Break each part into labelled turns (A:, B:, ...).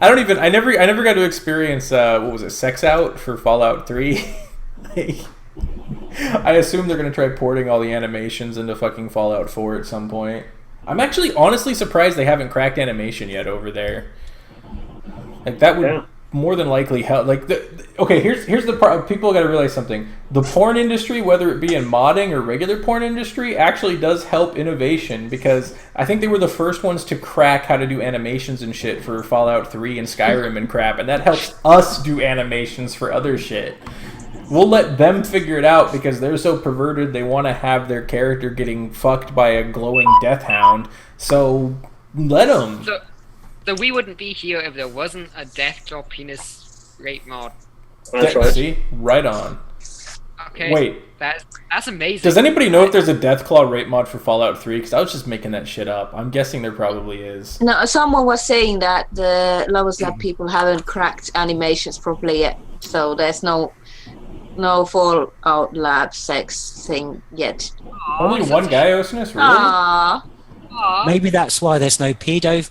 A: I never got to experience what was it, Sex Out for Fallout 3. Like, I assume they're gonna try porting all the animations into fucking Fallout 4 at some point. I'm actually honestly surprised they haven't cracked animation yet over there. Like that would more than likely help. Like okay, here's the part. People got to realize something. The porn industry, whether it be in modding or regular porn industry, actually does help innovation because I think they were the first ones to crack how to do animations and shit for Fallout 3 and Skyrim and crap, and that helps us do animations for other shit. We'll let them figure it out because they're so perverted. They want to have their character getting fucked by a glowing death hound. So let them.
B: So we wouldn't be here if there wasn't a Deathclaw penis rape mod.
C: That's right.
A: See? Right on.
B: Okay.
A: Wait.
B: That's amazing.
A: Does anybody know if there's a Deathclaw rape mod for Fallout 3? Because I was just making that shit up. I'm guessing there probably is.
D: No, someone was saying that the Lowest Lab people haven't cracked animations properly yet. So there's no Fallout Lab sex thing yet.
A: Only one guy, Osinus? Really?
D: Aww.
E: Maybe that's why there's no pedo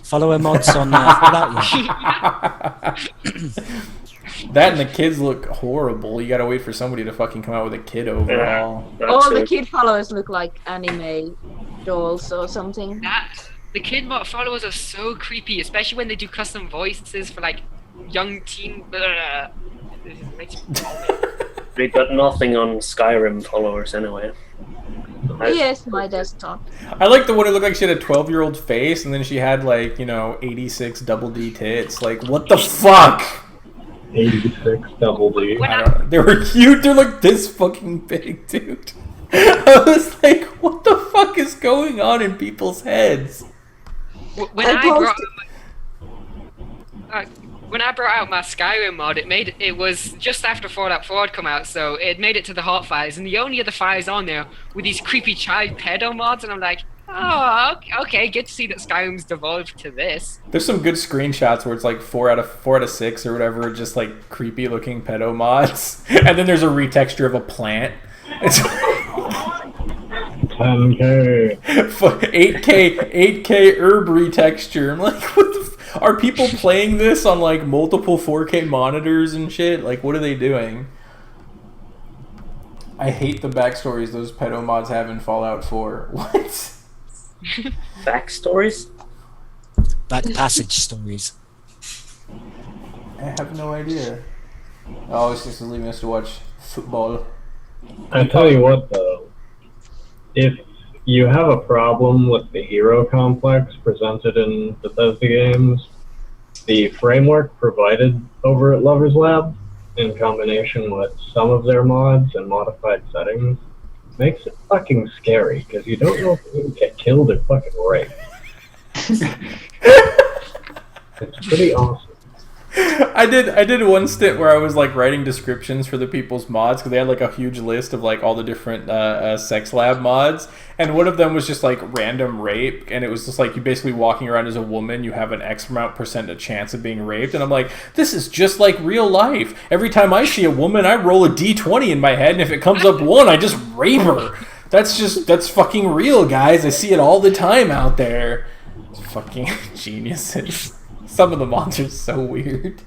E: follower mods on Fallout yet.
A: That and the kids look horrible. You gotta wait for somebody to fucking come out with a kid overall.
D: All the kid followers look like anime dolls or something.
B: The kid followers are so creepy, especially when they do custom voices for like young teen. It makes me vomit.
C: We got nothing on Skyrim followers anyway.
D: Yes, my desktop.
A: I like the one that looked like she had a 12-year-old face and then she had like, 86 double D tits. Like, what the fuck?
F: 86 double D.
A: I don't know. They were huge. They're like this fucking big, dude. I was like, what the fuck is going on in people's heads?
B: When I brought out my Skyrim mod, it was just after Fallout 4 had come out, so it made it to the hot files, and the only other files on there were these creepy child pedo mods, and I'm like, oh, okay, good to see that Skyrim's devolved to this.
A: There's some good screenshots where it's like 4 out of 6 or whatever, just like creepy looking pedo mods, and then there's a retexture of a plant. It's
F: 10K.
A: 8K herb retexture. I'm like, what the are people playing this on like multiple 4K monitors and shit? Like, what are they doing? I hate the backstories those pedo mods have in Fallout 4. What?
C: Backstories?
E: Back passage stories.
A: I have no idea. Oh, it's just leaving us to watch football.
F: I tell you what, though, if you have a problem with the hero complex presented in Bethesda games, the framework provided over at Lover's Lab, in combination with some of their mods and modified settings, makes it fucking scary, because you don't know if you're going to get killed or fucking raped. It's pretty awesome.
A: I did one stint where I was like writing descriptions for the people's mods because they had like a huge list of like all the different sex lab mods, and one of them was just like random rape, and it was just like you basically walking around as a woman, you have an X amount percent of chance of being raped, and I'm like, this is just like real life. Every time I see a woman, I roll a D20 in my head, and if it comes up 1, I just rape her. That's fucking real, guys. I see it all the time out there. It's fucking geniuses. Some of the mods are so weird.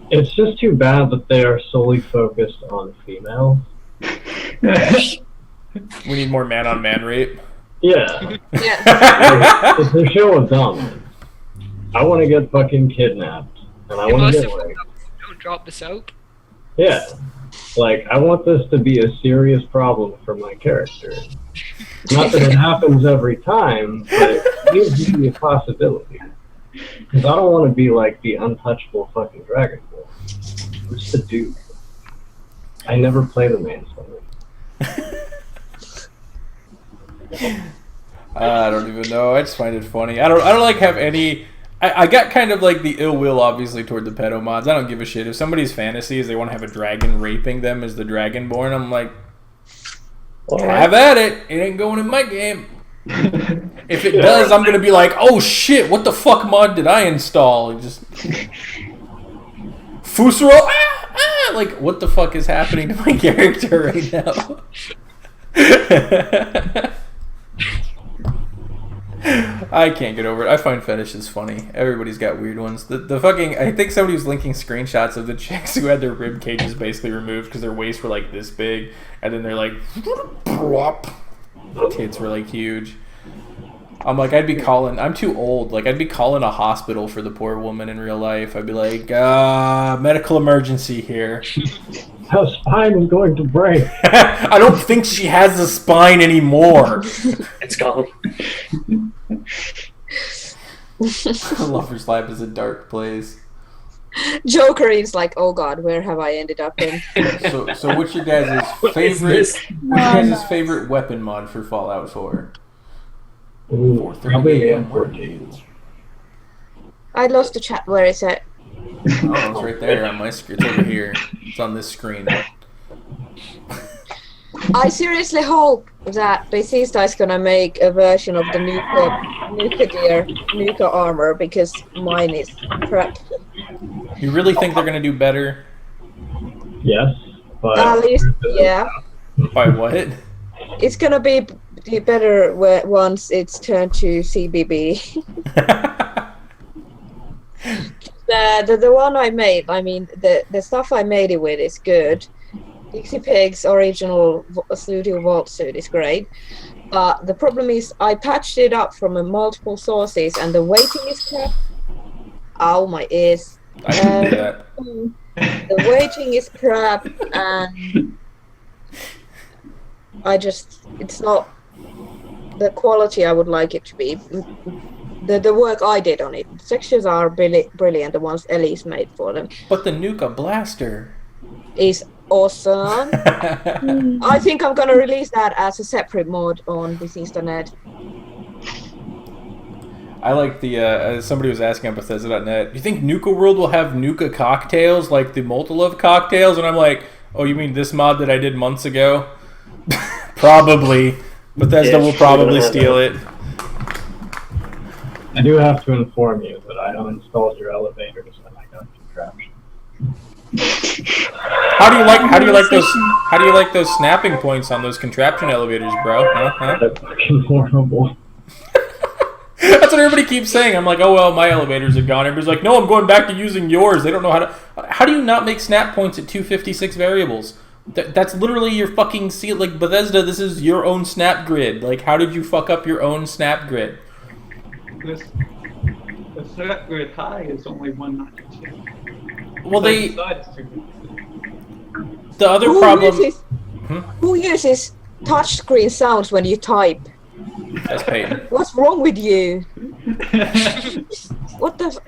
F: It's just too bad that they are solely focused on females.
A: We need more man-on-man rape.
F: Yeah.
D: Yeah.
F: It's a show of dumb. I want to get fucking kidnapped, and I want to get raped.
B: Don't drop the soap.
F: Yeah. Like, I want this to be a serious problem for my character. Not that it happens every time, but it gives me a possibility. Because I don't want to be like the untouchable fucking Dragon Ball. I'm just a dude. I never play the main story.
A: I don't even know. I just find it funny. I don't like have any. I got kind of like the ill will, obviously, toward the pedo mods. I don't give a shit if somebody's fantasy is they want to have a dragon raping them as the Dragonborn. I'm like, have at it. It ain't going in my game. If it does, I'm gonna be like, oh shit, what the fuck mod did I install? And just Fusaro, like, what the fuck is happening to my character right now? I can't get over it. I find fetishes funny. Everybody's got weird ones. The fucking, I think somebody was linking screenshots of the chicks who had their rib cages basically removed because their waists were like this big, and then they're like, plop. Tits were like huge. I'm like, I'm too old. Like, I'd be calling a hospital for the poor woman in real life. I'd be like, medical emergency here.
F: Her spine is going to break.
A: I don't think she has a spine anymore.
C: It's gone.
A: Lover's Lab is a dark place.
D: Joker is like, oh god, where have I ended up in?
A: So what's your guys' favorite weapon mod for Fallout 4?
F: Ooh, probably the M14.
D: I lost the chat. Where is it?
A: Oh, it's right there on my screen. It's over here. It's on this screen.
D: I seriously hope that Bethesda is gonna make a version of the nuka armor, because mine is crap.
A: You really think they're gonna do better?
F: Yes, but
D: At least, yeah.
A: By what?
D: It's gonna be better once it's turned to CBB. The one I made, I mean, the stuff I made it with is good. Dixie Pig's original Studio Vault suit is great. The problem is I patched it up from multiple sources, and the weighting is crap. Ow, my ears.
A: I can do that.
D: The weighting is crap, and it's not the quality I would like it to be. The work I did on it. The textures are brilliant, the ones Ellie's made for them.
A: But the Nuka Blaster
D: is awesome. I think I'm gonna release that as a separate mod on Bethesda.net.
A: I like the, somebody was asking on Bethesda.net, do you think Nuka World will have Nuka cocktails like the Molotov cocktails? And I'm like, oh, you mean this mod that I did months ago? Probably. Bethesda will probably steal it.
F: I do have to inform you that I uninstalled your elevators and I got contraption.
A: How do you like those snapping points on those contraption elevators, bro? Huh?
F: That's fucking horrible.
A: That's what everybody keeps saying. I'm like, oh well, my elevators are gone. Everybody's like, no, I'm going back to using yours. They don't know how to. How do you not make snap points at 256 variables? That's literally your fucking seal. Like Bethesda, this is your own snap grid. Like, how did you fuck up your own snap grid?
G: The snap grid high is only 192.
A: Well, the other
D: Who
A: problem.
D: Who uses touchscreen sounds when you type?
A: That's Peyton.
D: What's wrong with you? What the?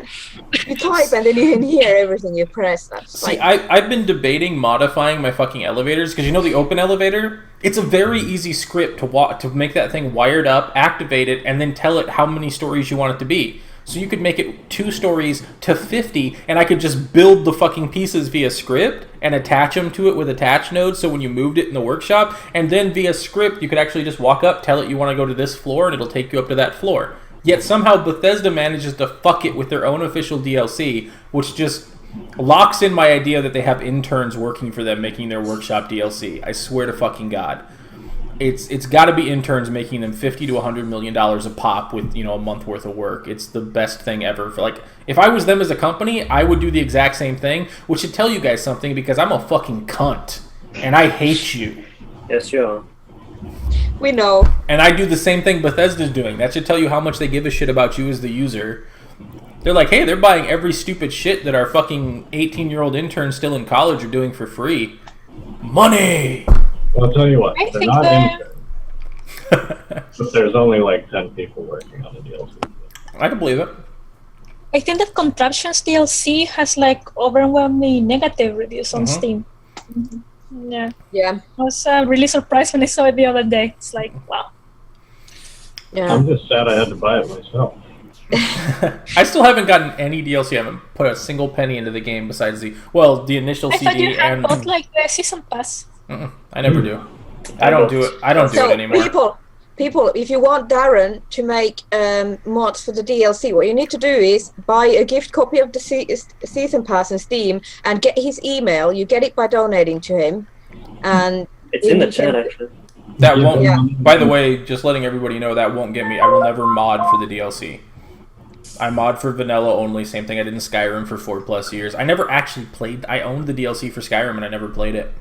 D: You type and then you can hear everything you press. That's
A: See, I've been debating modifying my fucking elevators because you know the open elevator. It's a very easy script to make that thing wired up, activate it, and then tell it how many stories you want it to be. So you could make it 2 stories to 50, and I could just build the fucking pieces via script and attach them to it with attach nodes. So when you moved it in the workshop, and then via script, you could actually just walk up, tell it you want to go to this floor, and it'll take you up to that floor. Yet somehow Bethesda manages to fuck it with their own official DLC, which just locks in my idea that they have interns working for them making their workshop DLC. I swear to fucking God. It's got to be interns making them $50 to $100 million a pop with, you know, a month worth of work. It's the best thing ever. Like, if I was them as a company, I would do the exact same thing, which should tell you guys something because I'm a fucking cunt and I hate you.
C: Yes, you are.
D: We know.
A: And I do the same thing Bethesda's doing. That should tell you how much they give a shit about you as the user. They're like, hey, they're buying every stupid shit that our fucking 18-year-old interns still in college are doing for free. Money!
F: Well, I'll tell you what,
H: I
F: they're
H: think
F: not
H: that-
F: interns. But there's only like 10 people working on the DLC.
A: I can believe it.
H: I think that Contraptions DLC has like overwhelmingly negative reviews on Steam. Yeah.
D: Yeah.
H: I was really surprised when I saw it the other day. It's like, wow.
D: Yeah.
F: I'm just sad I had to buy it myself.
A: I still haven't gotten any DLC. I haven't put a single penny into the game besides the initial
H: I thought
A: CD
H: you had
A: and
H: bought like the season pass.
A: I never do. I don't do it. I don't do it anymore.
D: People, if you want Darren to make mods for the DLC, what you need to do is buy a gift copy of the season pass on Steam and get his email. You get it by donating to him, and
C: It's in the chat, actually.
A: That won't.
D: Yeah.
A: By the way, just letting everybody know that won't get me. I will never mod for the DLC. I mod for vanilla only. Same thing I did in Skyrim for 4+ years. I never actually played. I owned the DLC for Skyrim and I never played it.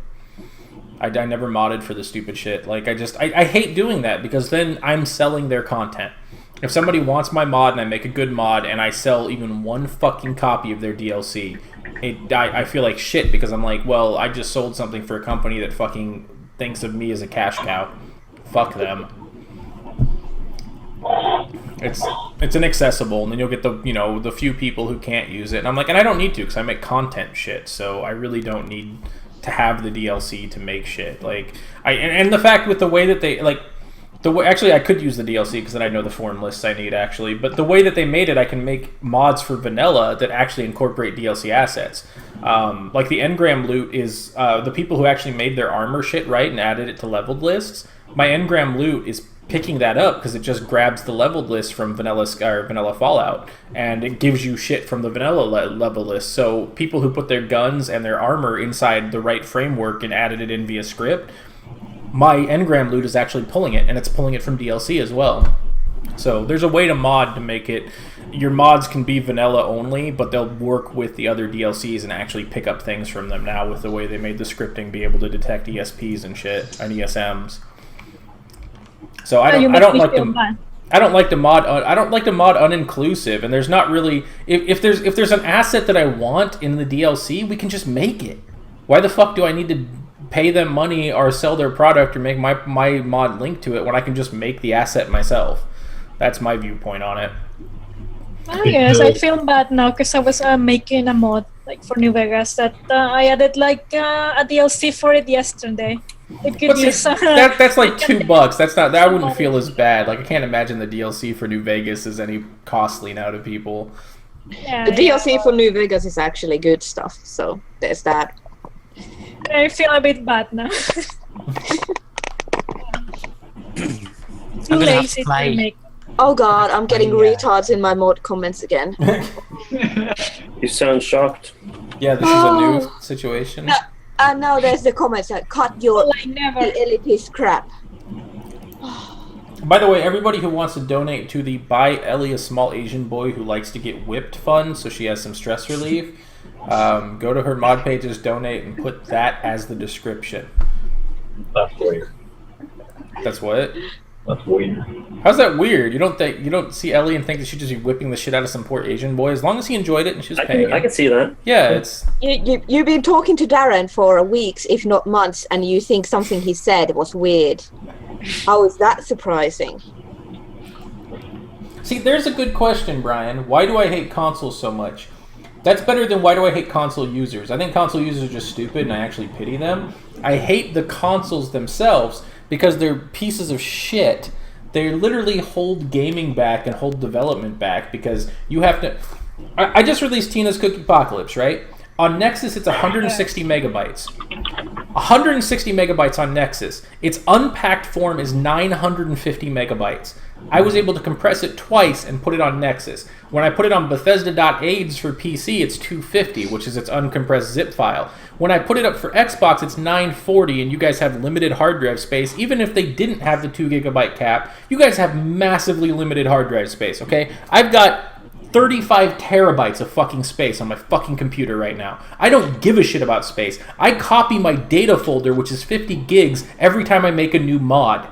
A: I never modded for the stupid shit. Like I hate doing that because then I'm selling their content. If somebody wants my mod and I make a good mod and I sell even one fucking copy of their DLC, I feel like shit because I'm like, well, I just sold something for a company that fucking thinks of me as a cash cow. Fuck them. It's inaccessible, and then you'll get the few people who can't use it. And I'm like, and I don't need to because I make content shit, so I really don't need to have the DLC to make shit. Like and the fact with the way that they actually I could use the DLC because then I know the foreign lists I need actually. But the way that they made it, I can make mods for vanilla that actually incorporate DLC assets. Like the engram loot is the people who actually made their armor shit right and added it to leveled lists. My engram loot is picking that up because it just grabs the leveled list from vanilla Fallout and it gives you shit from the vanilla level list. So people who put their guns and their armor inside the right framework and added it in via script, my engram loot is actually pulling it, and it's pulling it from DLC as well. So there's a way to mod to make it. Your mods can be vanilla only, but they'll work with the other DLCs and actually pick up things from them now with the way they made the scripting be able to detect ESPs and shit and ESMs. So I don't like the mod uninclusive, and there's not really if there's an asset that I want in the DLC, we can just make it. Why the fuck do I need to pay them money or sell their product or make my mod link to it when I can just make the asset myself? That's my viewpoint on it.
H: Oh yes, I feel bad now because I was making a mod like for New Vegas that I added like a DLC for it yesterday. It could use,
A: that's like $2. That's not. That wouldn't feel as bad. Like I can't imagine the DLC for New Vegas is any costly now to people.
H: Yeah,
D: The DLC for New Vegas is actually good stuff, so there's that.
H: I feel a bit bad now. Too
E: gonna have to
H: lazy to
E: play.
H: make.
D: Oh god, I'm getting
E: Yeah.
D: retards in my mod comments again.
C: You sound shocked.
A: Yeah, this is a new situation.
D: And now there's the comments that cut your
H: Well, I never.
D: elitist crap.
A: By the way, everybody who wants to donate to the Buy Ellie a Small Asian Boy Who Likes to Get Whipped fund so she has some stress relief, go to her mod pages, donate, and put that as the description.
F: That's weird.
A: That's what?
F: That's weird.
A: How's that weird? You don't see Ellie and think that she'd just be whipping the shit out of some poor Asian boy as long as he enjoyed it and she was paying
C: I
A: him.
C: can see that.
A: Yeah, it's
D: You've been talking to Darren for weeks, if not months, and you think something he said was weird. How is that surprising?
A: See, there's a good question, Brian. Why do I hate consoles so much? That's better than why do I hate console users. I think console users are just stupid and I actually pity them. I hate the consoles themselves because they're pieces of shit. They literally hold gaming back and hold development back because you have to... I just released Tina's Cookie Apocalypse, right? On Nexus, it's 160 megabytes. 160 megabytes on Nexus. Its unpacked form is 950 megabytes. I was able to compress it twice and put it on Nexus. When I put it on Bethesda.aids for PC, it's 250, which is its uncompressed zip file. When I put it up for Xbox, it's 940, and you guys have limited hard drive space. Even if they didn't have the 2 gigabyte cap, you guys have massively limited hard drive space, okay? I've got 35 terabytes of fucking space on my fucking computer right now. I don't give a shit about space. I copy my data folder, which is 50 gigs, every time I make a new mod.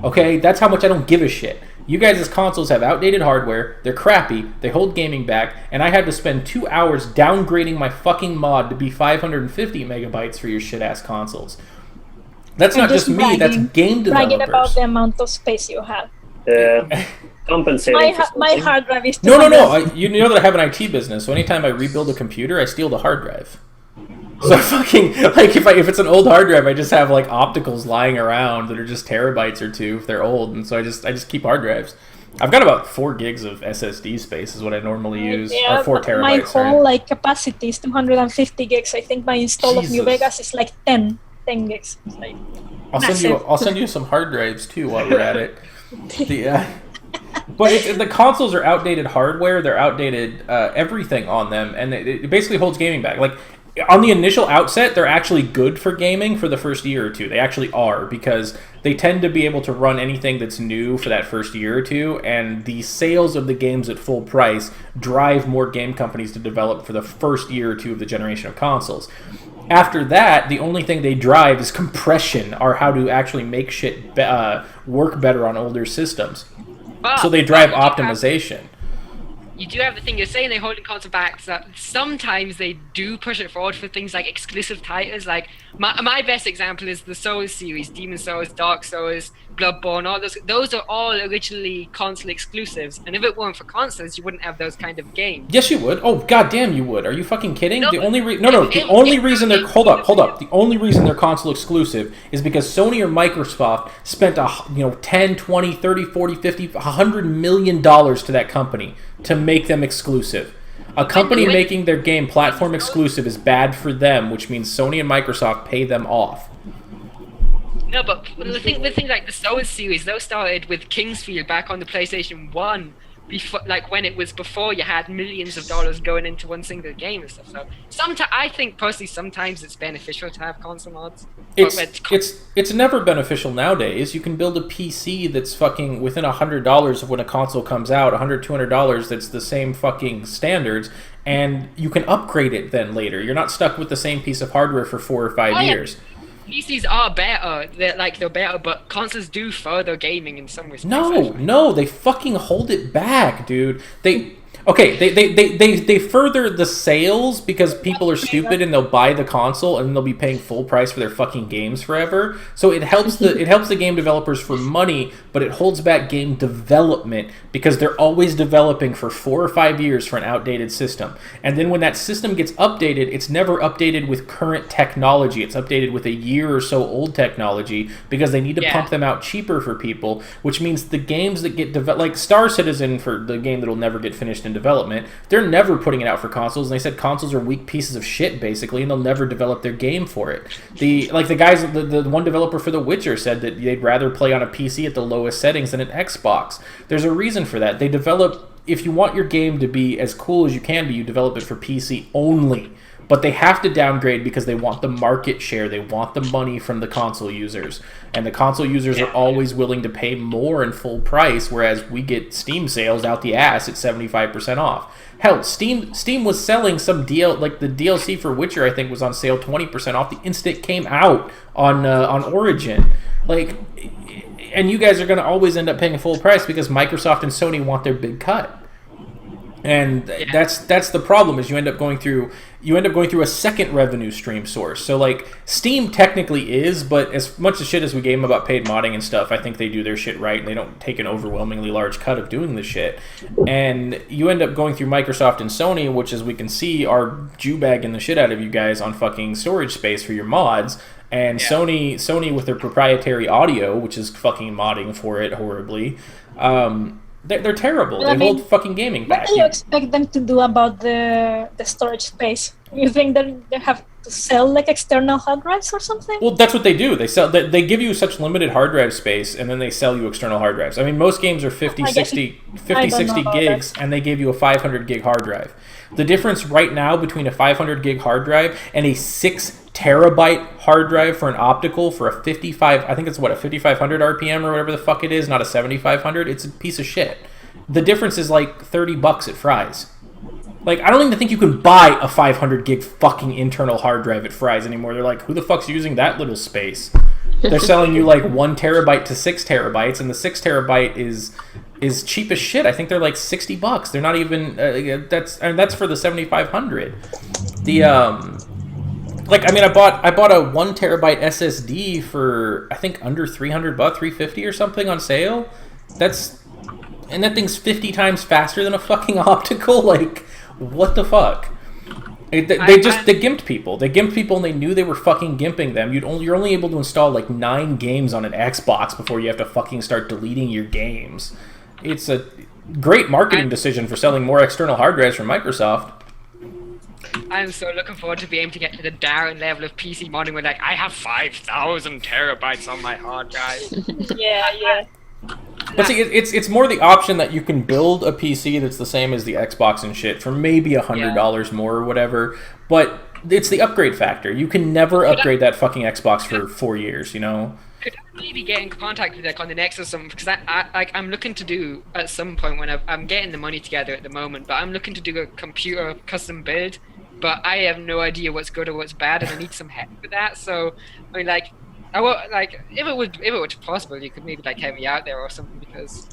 A: Okay? That's how much I don't give a shit. You guys' consoles have outdated hardware, they're crappy, they hold gaming back, and I had to spend 2 hours downgrading my fucking mod to be 550 megabytes for your shit-ass consoles. That's not just me, that's game
H: bragging
A: developers.
H: about the amount of space you have.
C: Compensating.
H: My hard drive is
A: No.
H: 200.
A: You know that I have an IT business, so anytime I rebuild a computer, I steal the hard drive. So fucking like if it's an old hard drive, I just have like opticals lying around that are just terabytes or two if they're old, and so I just keep hard drives. I've got about 4 gigs of SSD space is what I normally use, or 4 terabytes.
H: My
A: sorry.
H: whole like capacity is 250 gigs. I think my install of New
A: Jesus.
H: Vegas is like 10 gigs. It's like
A: I'll send you some hard drives too while we're at it. But the consoles are outdated hardware. They're outdated everything on them, and it basically holds gaming back. Like on the initial outset, they're actually good for gaming for the first year or two. They actually are, because they tend to be able to run anything that's new for that first year or two, and the sales of the games at full price drive more game companies to develop for the first year or two of the generation of consoles. After that, the only thing they drive is compression, or how to actually make shit work better on older systems. So they drive optimization.
B: You do have the thing, you're saying they're holding console back, so sometimes they do push it forward for things like exclusive titles. Like, my best example is the Souls series, Demon Souls, Dark Souls, Bloodborne, all those are all originally console exclusives, and if it weren't for consoles, you wouldn't have those kind of games.
A: Yes, you would. Oh, goddamn, you would. Are you fucking kidding?
B: No,
A: the only reason they're hold up. The only reason they're console exclusive is because Sony or Microsoft spent 10, 20, 30, 40, 50, $100 million to that company to make them exclusive. A company making their game platform exclusive is bad for them, which means Sony and Microsoft pay them off.
B: No, but the thing like the Souls series, those started with Kingsfield back on the PlayStation 1, before, like when it was before you had millions of dollars going into one single game and stuff. So I think personally sometimes it's beneficial to have console mods.
A: It's never beneficial nowadays. You can build a PC that's fucking within $100 of when a console comes out, $100, $200 that's the same fucking standards, and you can upgrade it then later. You're not stuck with the same piece of hardware for 4 or 5 years.
B: PCs are better. They're better, but consoles do further gaming in some respects.
A: No, they fucking hold it back, dude. They further the sales because people are stupid and they'll buy the console and they'll be paying full price for their fucking games forever. So it helps the game developers for money, but it holds back game development because they're always developing for 4 or 5 years for an outdated system. And then when that system gets updated, it's never updated with current technology. It's updated with a year or so old technology because they need to pump them out cheaper for people, which means the games that get developed, like Star Citizen, for the game that'll never get finished in development, they're never putting it out for consoles, and they said consoles are weak pieces of shit basically, and they'll never develop their game for it. The one developer for The Witcher said that they'd rather play on a PC at the lowest settings than an Xbox. There's a reason for that. They develop, if you want your game to be as cool as you can be, you develop it for PC only. But they have to downgrade because they want the market share. They want the money from the console users. And the console users are always willing to pay more in full price, whereas we get Steam sales out the ass at 75% off. Hell, Steam was selling some like the DLC for Witcher, I think, was on sale 20% off the instant it came out on Origin. Like, and you guys are going to always end up paying full price because Microsoft and Sony want their big cut. And that's the problem, is you end up going through a second revenue stream source. So like Steam technically is, but as much as shit as we gave them about paid modding and stuff, I think they do their shit right and they don't take an overwhelmingly large cut of doing the shit. And you end up going through Microsoft and Sony, which, as we can see, are Jew-bagging the shit out of you guys on fucking storage space for your mods. And Sony with their proprietary audio, which is fucking modding for it horribly. They're terrible. They hold fucking gaming back.
H: What do you expect them to do about the storage space? You think that they have to sell like external hard drives or something?
A: Well, that's what they do. They give you such limited hard drive space, and then they sell you external hard drives. I mean, most games are 50, 60 gigs, and they give you a 500 gig hard drive. The difference right now between a 500 gig hard drive and a 6 terabyte hard drive for an optical for a 5500 RPM or whatever the fuck it is, not a 7500, it's a piece of shit. The difference is like $30 at Fry's. Like, I don't even think you can buy a 500 gig fucking internal hard drive at Fry's anymore. They're like, who the fuck's using that little space? They're selling you like 1 terabyte to 6 terabytes, and the 6 terabyte is cheap as shit. I think they're like $60. They're not even that's for the 7500. I bought a 1 terabyte SSD for I think under $300, $350 or something on sale. And that thing's 50 times faster than a fucking optical. Like, what the fuck? They gimped people. They gimped people, and they knew they were fucking gimping them. You're only able to install like 9 games on an Xbox before you have to fucking start deleting your games. It's a great marketing decision for selling more external hard drives from Microsoft.
B: I'm so looking forward to being able to get to the Darren level of PC modding where like I have 5,000 terabytes on my hard drive.
H: Yeah.
A: But see, it's more the option that you can build a PC that's the same as the Xbox and shit for maybe $100 more or whatever. But it's the upgrade factor. You can never upgrade that fucking Xbox for 4 years, you know?
B: Could I maybe get in contact with like on the next or something? Because I'm looking to do at some point when I'm getting the money together at the moment, but I'm looking to do a computer custom build, but I have no idea what's good or what's bad, and I need some help with that. So I mean, like, I will, like, if it was possible, you could maybe like help me out there or something, because.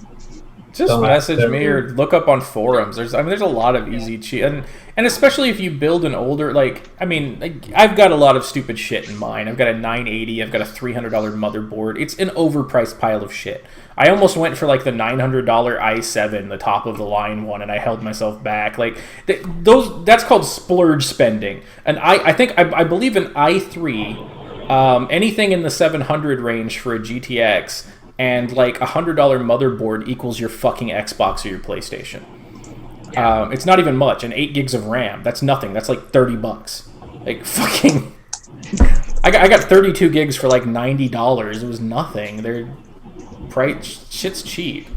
A: Just message me or look up on forums. There's a lot of easy cheat, and especially if you build an older, like, I mean, like, I've got a lot of stupid shit in mine. I've got a 980, I've got a $300 motherboard. It's an overpriced pile of shit. I almost went for like the $900 i7, the top of the line one, and I held myself back. Like that's called splurge spending. And I believe an i3, anything in the 700 range for a GTX. And like $100 motherboard equals your fucking Xbox or your PlayStation. Yeah. It's not even much. And 8 gigs of RAM. That's nothing. That's like $30. Like fucking. I got 32 gigs for like $90. It was nothing. They're shit's cheap.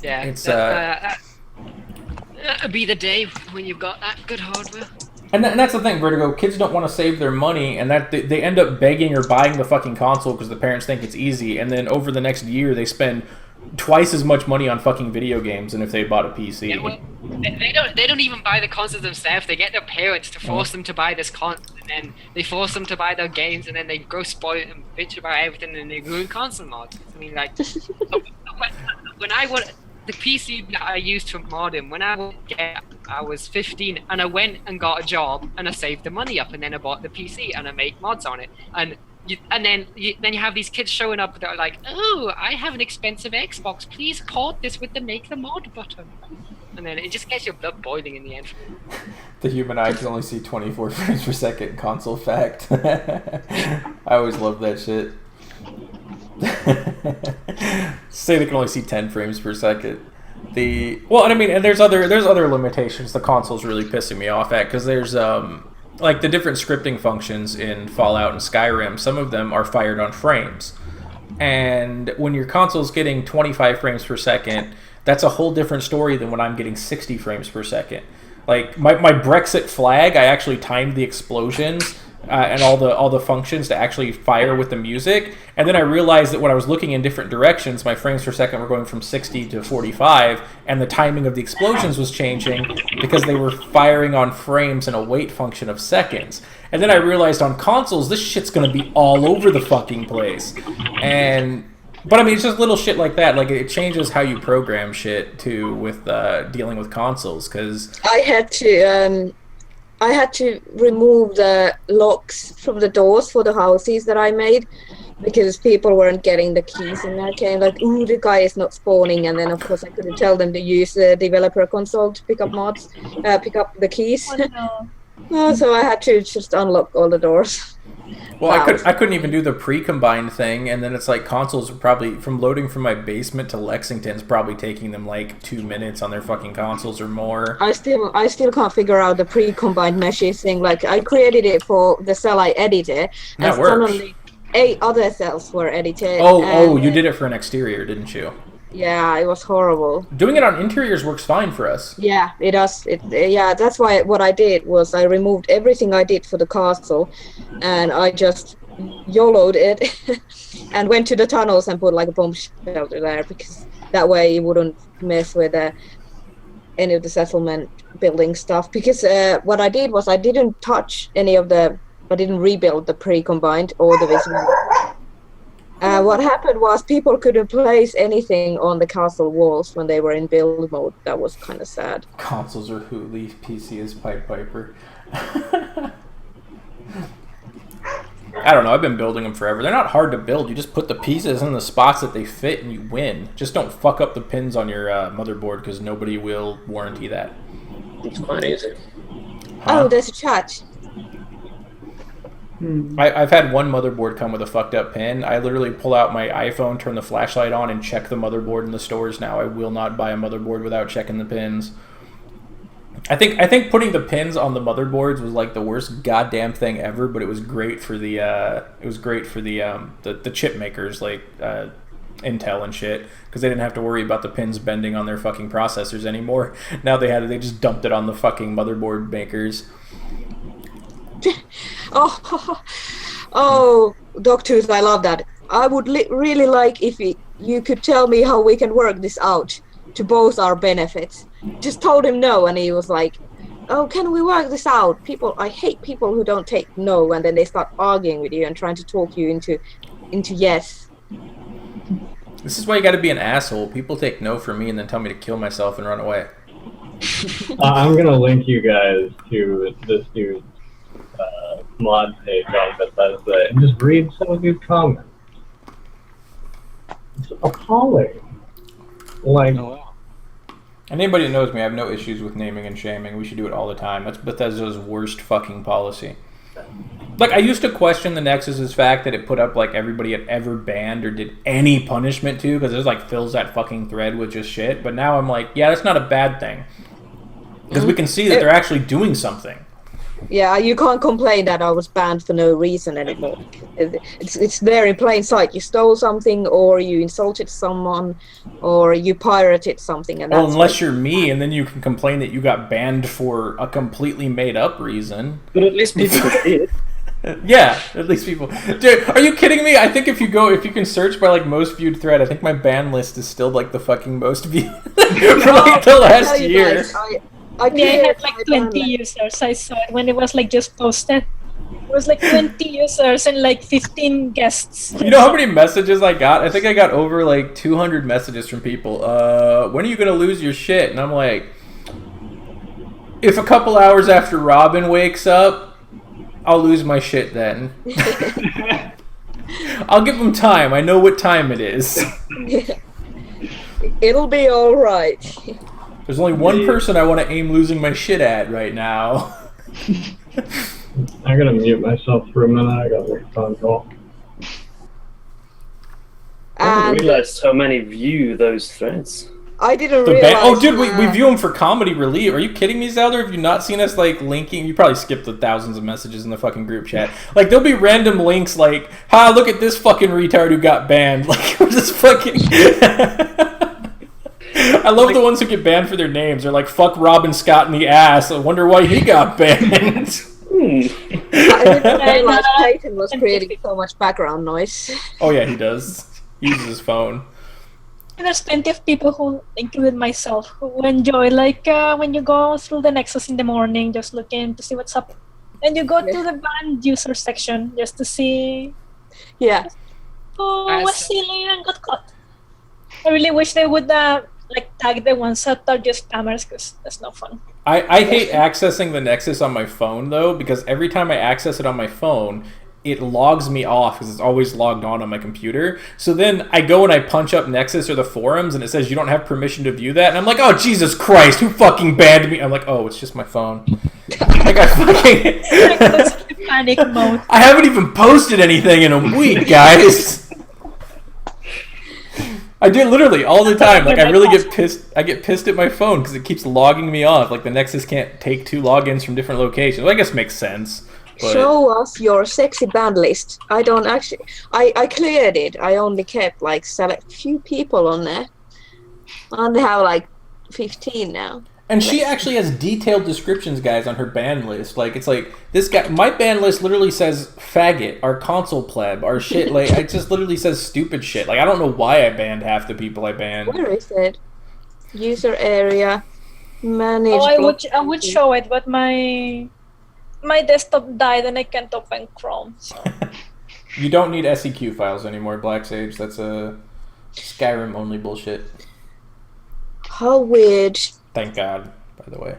B: Yeah.
A: It's
B: that'll be the day when you've got that good hardware.
A: And that's the thing, Vertigo. Kids don't want to save their money, and that they end up begging or buying the fucking console because the parents think it's easy. And then over the next year, they spend twice as much money on fucking video games than if they bought a PC.
B: Yeah, well, they don't even buy the consoles themselves. They get their parents to force them to buy this console, and then they force them to buy their games, and then they go spoil it and bitch about everything, and they ruin console mods. I mean, like, when I want. The PC that I used for modding, when I was 15, and I went and got a job, and I saved the money up, and then I bought the PC, and I make mods on it. And then you have these kids showing up that are like, oh, I have an expensive Xbox, please port this with the make the mod button. And then it just gets your blood boiling in the end.
A: The human eye can only see 24 frames per second, console fact. I always love that shit. Say they can only see 10 frames per second. And there's other limitations the console's really pissing me off at, because there's like the different scripting functions in Fallout and Skyrim. Some of them are fired on frames, and when your console's getting 25 frames per second, that's a whole different story than when I'm getting 60 frames per second. Like my Brexit flag, I actually timed the explosions and all the functions to actually fire with the music, and then I realized that when I was looking in different directions, my frames per second were going from 60 to 45, and the timing of the explosions was changing because they were firing on frames in a wait function of seconds. And then I realized on consoles, this shit's gonna be all over the fucking place. But I mean, it's just little shit like that. Like, it changes how you program shit too with dealing with consoles. Because
D: I had to remove the locks from the doors for the houses that I made, because people weren't getting the keys in there. Came like, ooh, the guy is not spawning, and then of course I couldn't tell them to use the developer console to pick up pick up the keys.
H: Oh, no.
D: So I had to just unlock all the doors.
A: Well, I couldn't even do the pre-combined thing, and then it's like consoles are probably, from loading from my basement to Lexington's probably taking them like 2 minutes on their fucking consoles or more.
D: I still can't figure out the pre-combined meshes thing. Like, I created it for the cell I edited, and suddenly 8 other cells were edited.
A: Oh, you did it for an exterior, didn't you?
D: Yeah, it was horrible.
A: Doing it on interiors works fine for us.
D: Yeah, it does. Yeah, that's why what I did was I removed everything I did for the castle, and I just YOLO'd it and went to the tunnels and put like a bomb shelter there, because that way it wouldn't mess with any of the settlement building stuff. Because what I did was I didn't touch I didn't rebuild the pre-combined or the visual. What happened was people couldn't place anything on the castle walls when they were in build mode. That was kind of sad.
A: Consoles are Hooli, PC is Pied Piper. I don't know, I've been building them forever. They're not hard to build. You just put the pieces in the spots that they fit and you win. Just don't fuck up the pins on your motherboard, because nobody will warranty that.
C: It's quite easy.
D: Oh, there's a chat.
A: I've had one motherboard come with a fucked up pin. I literally pull out my iPhone, turn the flashlight on, and check the motherboard in the stores now. I will not buy a motherboard without checking the pins. I think putting the pins on the motherboards was like the worst goddamn thing ever, but it was great for the the chip makers like Intel and shit, because they didn't have to worry about the pins bending on their fucking processors anymore. Now they just dumped it on the fucking motherboard makers.
D: Oh, Dogtooth, I love that. I would really like if you could tell me how we can work this out to both our benefits. Just told him no, and he was like, "Oh, can we work this out?" I hate people who don't take no, and then they start arguing with you and trying to talk you into yes.
A: This is why you got to be an asshole. People take no from me and then tell me to kill myself and run away.
F: I'm gonna link you guys to this dude's mod page on Bethesda and just read some of these comments. It's appalling. Like,
A: anybody that knows me, I have no issues with naming and shaming. We should do it all the time. That's Bethesda's worst fucking policy. Like, I used to question the Nexus's fact that it put up, like, everybody it ever banned or did any punishment to, because it just, like, fills that fucking thread with just shit. But now I'm like, yeah, that's not a bad thing. Because we can see that they're actually doing something.
D: Yeah, you can't complain that I was banned for no reason anymore. It's there in plain sight. You stole something, or you insulted someone, or you pirated something. And
A: well, unless you're me, and then you can complain that you got banned for a completely made-up reason.
C: But at least people can see it.
A: Yeah, at least people. Dude, are you kidding me? I think if you can search by like most viewed thread, I think my ban list is still like the fucking most viewed for like the last year.
D: Guys,
H: I had like 20 users. I saw it when it was like just posted. It was like 20 users and like 15 guests.
A: You know how many messages I got? I think I got over like 200 messages from people. When are you gonna lose your shit? And I'm like, if a couple hours after Robin wakes up, I'll lose my shit then. I'll give him time. I know what time it is.
D: It'll be all right.
A: There's only one person I want to aim losing my shit at right now.
F: I gotta mute myself for a minute. I got a phone call.
C: I didn't realize how many view those threads.
D: I didn't realize.
A: Oh, dude, we view them for comedy relief. Are you kidding me, Zelda? Have you not seen us like linking? You probably skipped the thousands of messages in the fucking group chat. Like there'll be random links like, "Ha, look at this fucking retard who got banned." Like we're just fucking. I love the ones who get banned for their names. They're like, "Fuck Robin Scott in the ass. I wonder why he got banned."
D: I didn't realize Clayton was creating so much background noise.
A: Oh yeah, he does. He uses his phone.
H: And there's plenty of people who, including myself, who enjoy like when you go through the Nexus in the morning, just looking to see what's up, and you go to the banned user section just to see.
D: Yeah.
H: Oh, was silly and got caught. I really wish they would like tag the ones that are just spammers, because that's no fun.
A: I hate accessing the Nexus on my phone though, because every time I access it on my phone, it logs me off because it's always logged on my computer. So then I go and I punch up Nexus or the forums and it says you don't have permission to view that. And I'm like, oh, Jesus Christ, who fucking banned me? I'm like, oh, it's just my phone. Like I fucking...
H: panic mode.
A: I haven't even posted anything in a week, guys. I do literally all the time. Like I really get pissed. I get pissed at my phone because it keeps logging me off. Like the Nexus can't take 2 logins from different locations. Well, I guess it makes sense. But...
D: Show us your sexy band list. I don't actually. I cleared it. I only kept like select few people on there. And they have like 15 now.
A: And she actually has detailed descriptions, guys, on her ban list. Like it's like this guy. My ban list literally says faggot, our console pleb, our shit. Like it just literally says stupid shit. Like I don't know why I banned half the people I banned.
D: Where is it? User area, manage.
H: Oh, I would show it, but my desktop died and I can't open Chrome. So.
A: You don't need SEQ files anymore, Black Sage. That's a Skyrim only bullshit.
D: How weird.
A: Thank God, by the way.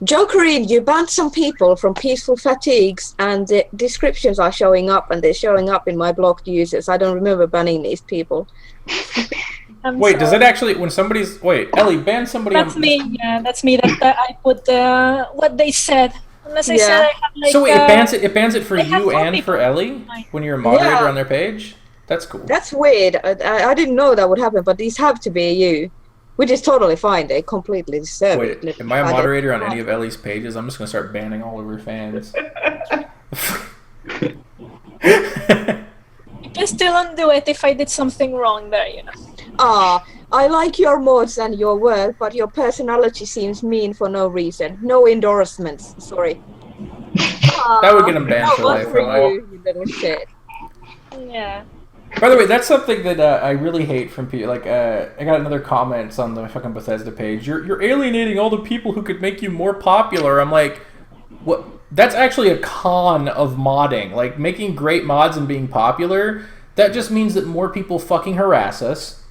D: Jokerine, you banned some people from Peaceful Fatigues, and the descriptions are showing up, and they're showing up in my blocked users. I don't remember banning these people.
A: Wait, does it actually, when somebody's, wait, Ellie, ban somebody
H: That's
A: on...
H: me, yeah, that's me, that I put what they said. Unless I said I have like...
A: So wait, it bans it for you and for Ellie? When you're a moderator on their page? That's cool.
D: That's weird. I didn't know that would happen, but these have to be you. Which is totally fine. They completely deserve it.
A: Wait, am I a moderator on any of Ellie's pages? I'm just going to start banning all of her fans.
H: You can still undo it if I did something wrong there, you know.
D: I like your mods and your work, but your personality seems mean for no reason. No endorsements, sorry.
A: That would get him banned for life.
D: For you, you little shit.
H: Yeah.
A: By the way, that's something that I really hate from people. Like, I got another comment on the fucking Bethesda page. You're alienating all the people who could make you more popular. I'm like, what? That's actually a con of modding. Like, making great mods and being popular, that just means that more people fucking harass us.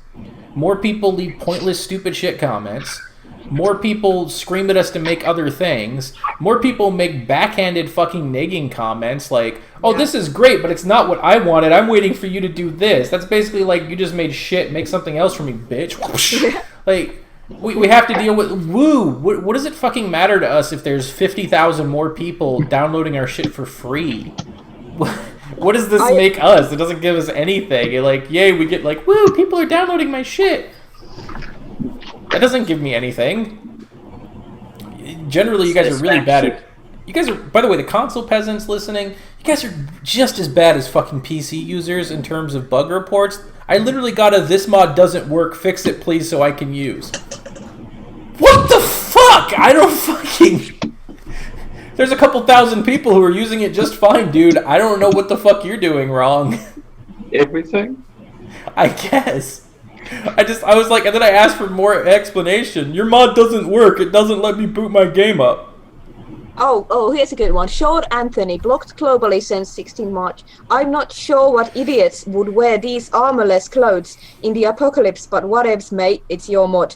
A: More people leave pointless, stupid shit comments. More people scream at us to make other things. More people make backhanded fucking nagging comments like, oh, this is great, but it's not what I wanted. I'm waiting for you to do this. That's basically like, you just made shit. Make something else for me, bitch. Like, we have to deal with... Woo! What does it fucking matter to us if there's 50,000 more people downloading our shit for free? What does this make us? It doesn't give us anything. You're like, yay, we get like, woo, people are downloading my shit. That doesn't give me anything. Generally, you guys are really bad at... You guys are... By the way, the console peasants listening, you guys are just as bad as fucking PC users in terms of bug reports. I literally got a, this mod doesn't work, fix it please so I can use. What the fuck? I don't fucking... There's a couple thousand people who are using it just fine, dude. I don't know what the fuck you're doing wrong.
G: Everything?
A: I guess. I was like, and then I asked for more explanation. Your mod doesn't work. It doesn't let me boot my game up.
D: Oh, here's a good one. Sean Anthony, blocked globally since 16 March. I'm not sure what idiots would wear these armorless clothes in the apocalypse, but whatevs, mate. It's your mod.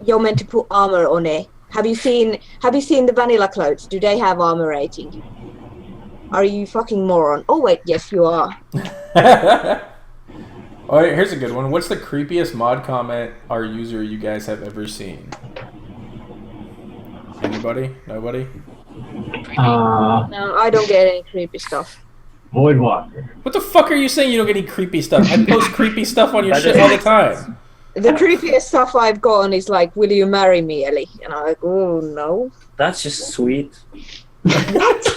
D: You're meant to put armor on it. Have you seen the vanilla clothes? Do they have armor rating? Are you fucking moron? Oh wait, yes you are.
A: Alright, here's a good one. What's the creepiest mod comment or user you guys have ever seen? Anybody? Nobody?
D: No, I don't get any creepy stuff.
F: Voidwalker.
A: What the fuck are you saying you don't get any creepy stuff? I post creepy stuff on your shit all the time.
D: The creepiest stuff I've gotten is like, will you marry me, Ellie? And I'm like, oh no.
C: That's just sweet.
D: What?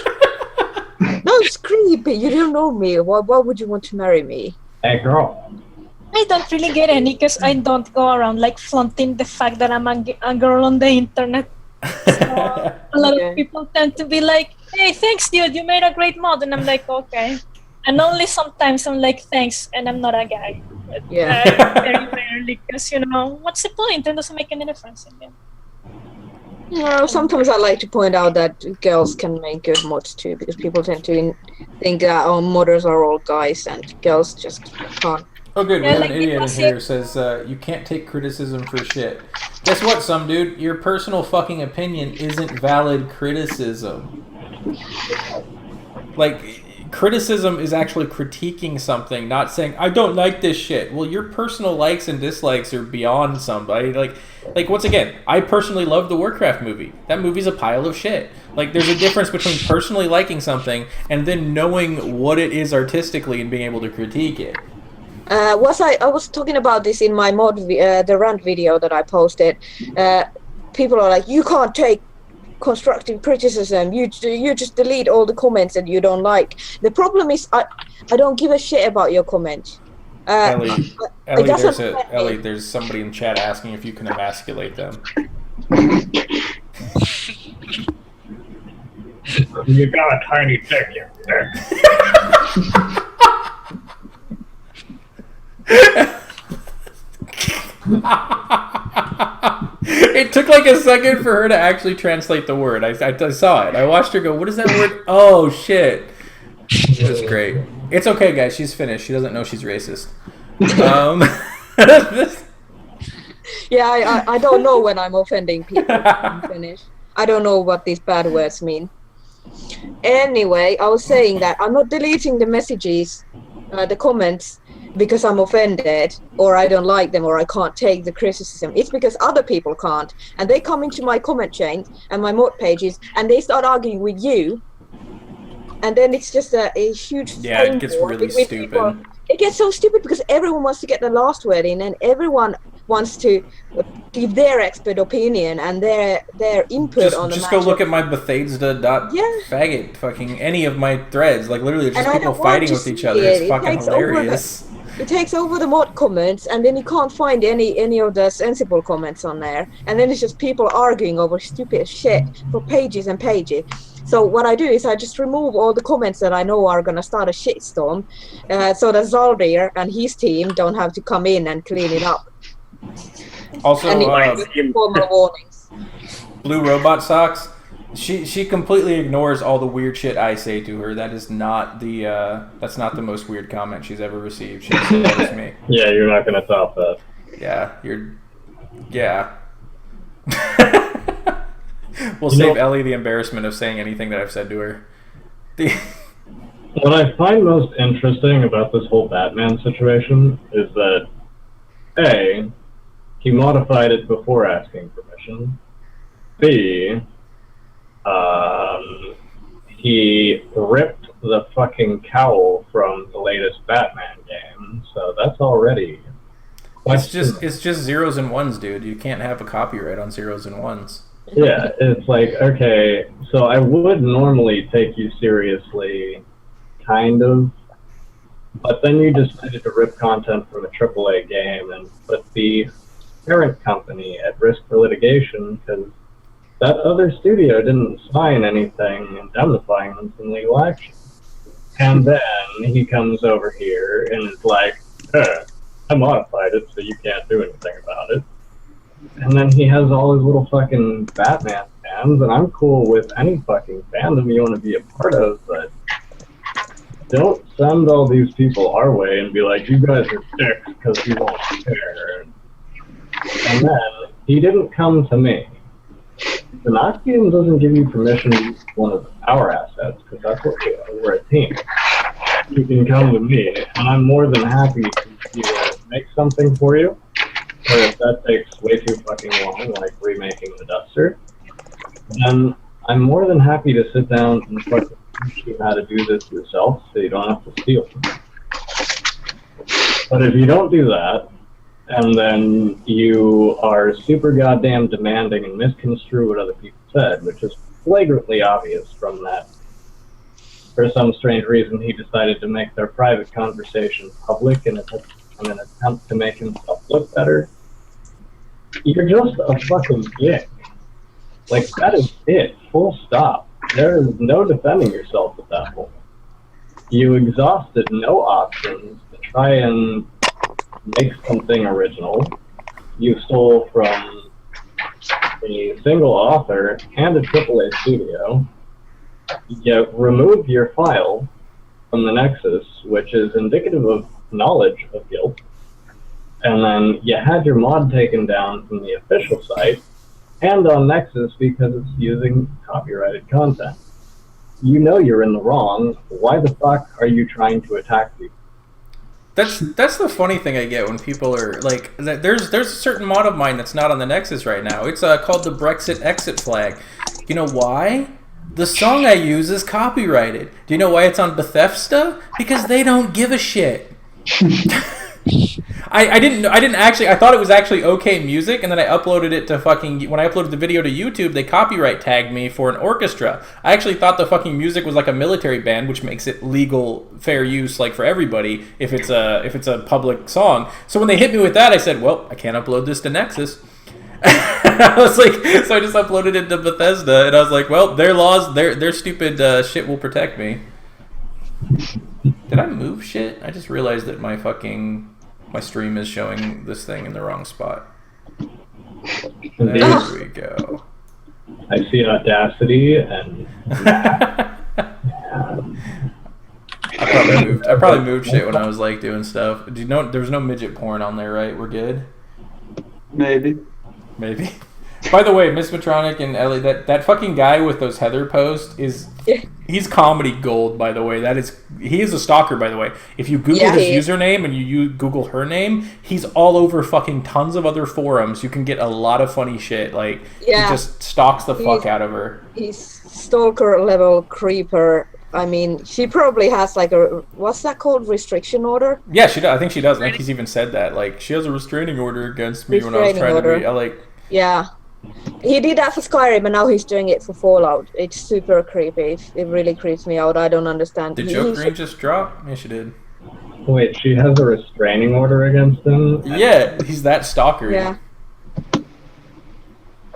D: No, it's creepy. You don't know me. Why would you want to marry me?
F: Hey, girl.
H: I don't really get any because I don't go around like flaunting the fact that I'm a girl on the internet. So a lot of people tend to be like, hey, thanks dude, you made a great mod. And I'm like, okay. And only sometimes I'm like, thanks, and I'm not a guy. But, very rarely, because, you know, what's the point? It doesn't make any difference in them.
D: No, sometimes I like to point out that girls can make good mods too, because people tend to think that modders are all guys and girls just can't.
A: Oh good, we
H: Yeah,
A: have
H: like
A: an idiot in
H: people
A: here who says, you can't take criticism for shit. Guess what, some dude? Your personal fucking opinion isn't valid criticism. Like, criticism is actually critiquing something, not saying, I don't like this shit. Well, your personal likes and dislikes are beyond somebody. Like once again, I personally love the Warcraft movie. That movie's a pile of shit. Like, there's a difference between personally liking something and then knowing what it is artistically and being able to critique it.
D: I was talking about this in my mod, the rant video that I posted. People are like, you can't take constructive criticism. You just delete all the comments that you don't like. The problem is, I don't give a shit about your comment.
A: Ellie, there's somebody in chat asking if you can emasculate them.
F: You got a tiny dick, you
A: It took like a second for her to actually translate the word. I saw it. I watched her go, what is that word? Oh, shit. It was great. It's okay, guys. She's finished. She doesn't know she's racist.
D: Yeah, I don't know when I'm offending people. I'm finished. I don't know what these bad words mean. Anyway, I was saying that I'm not deleting the messages, the comments, because I'm offended, or I don't like them, or I can't take the criticism. It's because other people can't, and they come into my comment chain and my mod pages, and they start arguing with you, and then it's just a huge
A: it gets really stupid.
D: People. It gets so stupid because everyone wants to get the last word in, and everyone wants to give their expert opinion and their input on the
A: Just go look at my Bethesda.faggot fucking any of my threads. Like, literally, it's just people fighting with each other. It's fucking hilarious.
D: He takes over the mod comments, and then you can't find any of the sensible comments on there. And then it's just people arguing over stupid shit for pages and pages. So what I do is I just remove all the comments that I know are gonna start a shitstorm, so that Zaldir and his team don't have to come in and clean it up.
A: Also,
D: and formal warnings.
A: Blue Robot Socks. She completely ignores all the weird shit I say to her. That is not that's not the most weird comment she's ever received. She says to me.
F: Yeah, you're not gonna top that.
A: Yeah. We'll save Ellie the embarrassment of saying anything that I've said to her.
F: What I find most interesting about this whole Batman situation is that A, he modified it before asking permission. B, he ripped the fucking cowl from the latest Batman game, so that's already...
A: It's just zeros and ones, dude. You can't have a copyright on zeros and ones.
F: Yeah, it's like, okay, so I would normally take you seriously, kind of, but then you decided to rip content from a AAA game and put the parent company at risk for litigation because that other studio didn't sign anything indemnifying them from legal action. And then he comes over here and is like, I modified it so you can't do anything about it. And then he has all his little fucking Batman fans, and I'm cool with any fucking fandom you want to be a part of, but don't send all these people our way and be like, you guys are dicks because you won't care. And then he didn't come to me. The Knox game doesn't give you permission to use one of our assets, because that's what we are. We're a team. You can come to me, and I'm more than happy to either make something for you, or if that takes way too fucking long, like remaking the Duster, then I'm more than happy to sit down and fucking teach you how to do this yourself so you don't have to steal from me. But if you don't do that, and then you are super goddamn demanding and misconstrue what other people said, which is flagrantly obvious from that. For some strange reason, he decided to make their private conversation public in an attempt to make himself look better. You're just a fucking dick. Like, that is it. Full stop. There is no defending yourself at that point. You exhausted no options to try and make something original. You stole from a single author and a AAA studio. You removed your file from the Nexus, which is indicative of knowledge of guilt. And then you had your mod taken down from the official site and on Nexus because it's using copyrighted content. You know you're in the wrong. Why the fuck are you trying to attack people?
A: That's the funny thing I get when people are like, there's a certain mod of mine that's not on the Nexus right now. It's called the Brexit exit flag. You know why? The song I use is copyrighted. Do you know why it's on Bethesda? Because they don't give a shit. I didn't actually, I thought it was actually okay music, and then I uploaded it to when I uploaded the video to YouTube, they copyright tagged me for an orchestra. I actually thought the fucking music was like a military band, which makes it legal, fair use, like for everybody, if it's a public song. So when they hit me with that, I said, well, I can't upload this to Nexus. I was like, so I just uploaded it to Bethesda, and I was like, well, their laws, their stupid shit will protect me. Did I move shit? I just realized that my stream is showing this thing in the wrong spot. There we go.
F: I see Audacity and...
A: I probably moved shit when I was like doing stuff. Do you know there was no midget porn on there, right? We're good?
G: Maybe.
A: By the way, Miss Matronic and Ellie, that fucking guy with those Heather posts he's comedy gold, by the way. He is a stalker, by the way. If you Google his username and you Google her name, he's all over fucking tons of other forums. You can get a lot of funny shit. Like, he just stalks the fuck out of her.
D: He's stalker level creeper. I mean, she probably has like what's that called? Restriction order?
A: Yeah, she does. I think she does. I think he's even said that. Like, she has a restraining order against me when I was trying to be.
D: Yeah. He did that for Skyrim, and now he's doing it for Fallout. It's super creepy. It really creeps me out. I don't understand.
A: Did Joke Green just drop? Yeah, she did.
F: Wait, she has a restraining order against him?
A: Yeah, he's that stalker.
D: Yeah.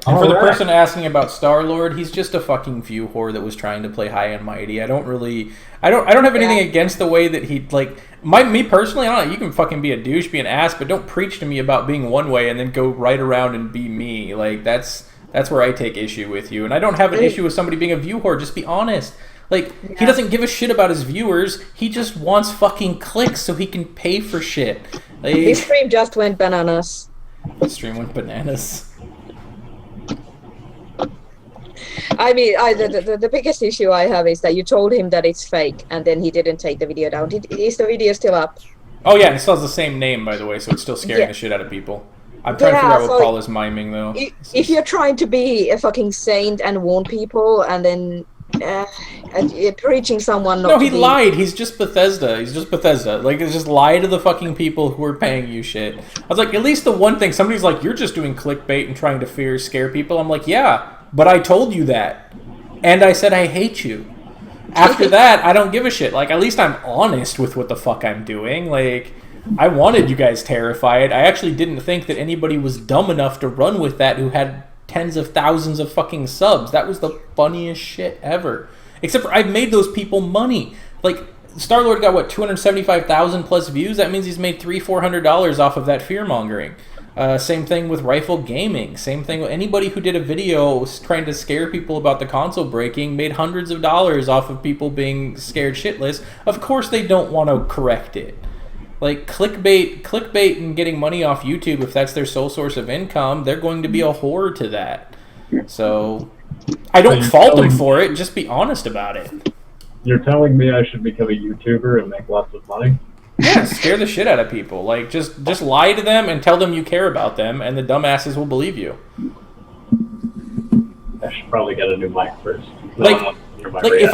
A: And for the
F: Alright.
A: person asking about Star-Lord, he's just a fucking view whore that was trying to play high and mighty. I don't have anything against the way that he, like, me personally, I don't know, you can fucking be a douche, be an ass, but don't preach to me about being one way and then go right around and be me. Like, that's where I take issue with you. And I don't have an issue with somebody being a view whore, just be honest. Like, he doesn't give a shit about his viewers, he just wants fucking clicks so he can pay for shit. Like,
D: His stream just went bananas.
A: the stream went bananas.
D: I mean, the biggest issue I have is that you told him that it's fake, and then he didn't take the video down. Is the video still up?
A: Oh yeah, and it still has the same name, by the way, so it's still scaring the shit out of people. I'm trying to figure out what Paul is miming, though.
D: If you're trying to be a fucking saint and warn people, and then you're preaching someone not
A: No,
D: to
A: he
D: be...
A: lied. He's just Bethesda. He's just Bethesda. Like, it's just lie to the fucking people who are paying you shit. I was like, at least the one thing, somebody's like, you're just doing clickbait and trying to scare people. I'm like, yeah, but I told you that. And I said I hate you. After that, I don't give a shit. Like, at least I'm honest with what the fuck I'm doing. Like, I wanted you guys terrified. I actually didn't think that anybody was dumb enough to run with that who had tens of thousands of fucking subs. That was the funniest shit ever. Except for I've made those people money. Like, Star-Lord got, what, 275,000 plus views? That means he's made $300-$400 off of that fear-mongering. Same thing with Rifle Gaming. Same thing with anybody who did a video trying to scare people about the console breaking made hundreds of dollars off of people being scared shitless. Of course they don't want to correct it. Like, clickbait and getting money off YouTube, if that's their sole source of income, they're going to be a whore to that. So, I don't fault them for it, just be honest about it.
F: You're telling me I should become a YouTuber and make lots of money?
A: Yeah, scare the shit out of people. Like, just lie to them and tell them you care about them, and the dumbasses will believe you.
F: I should probably get a new mic first.
A: Like, if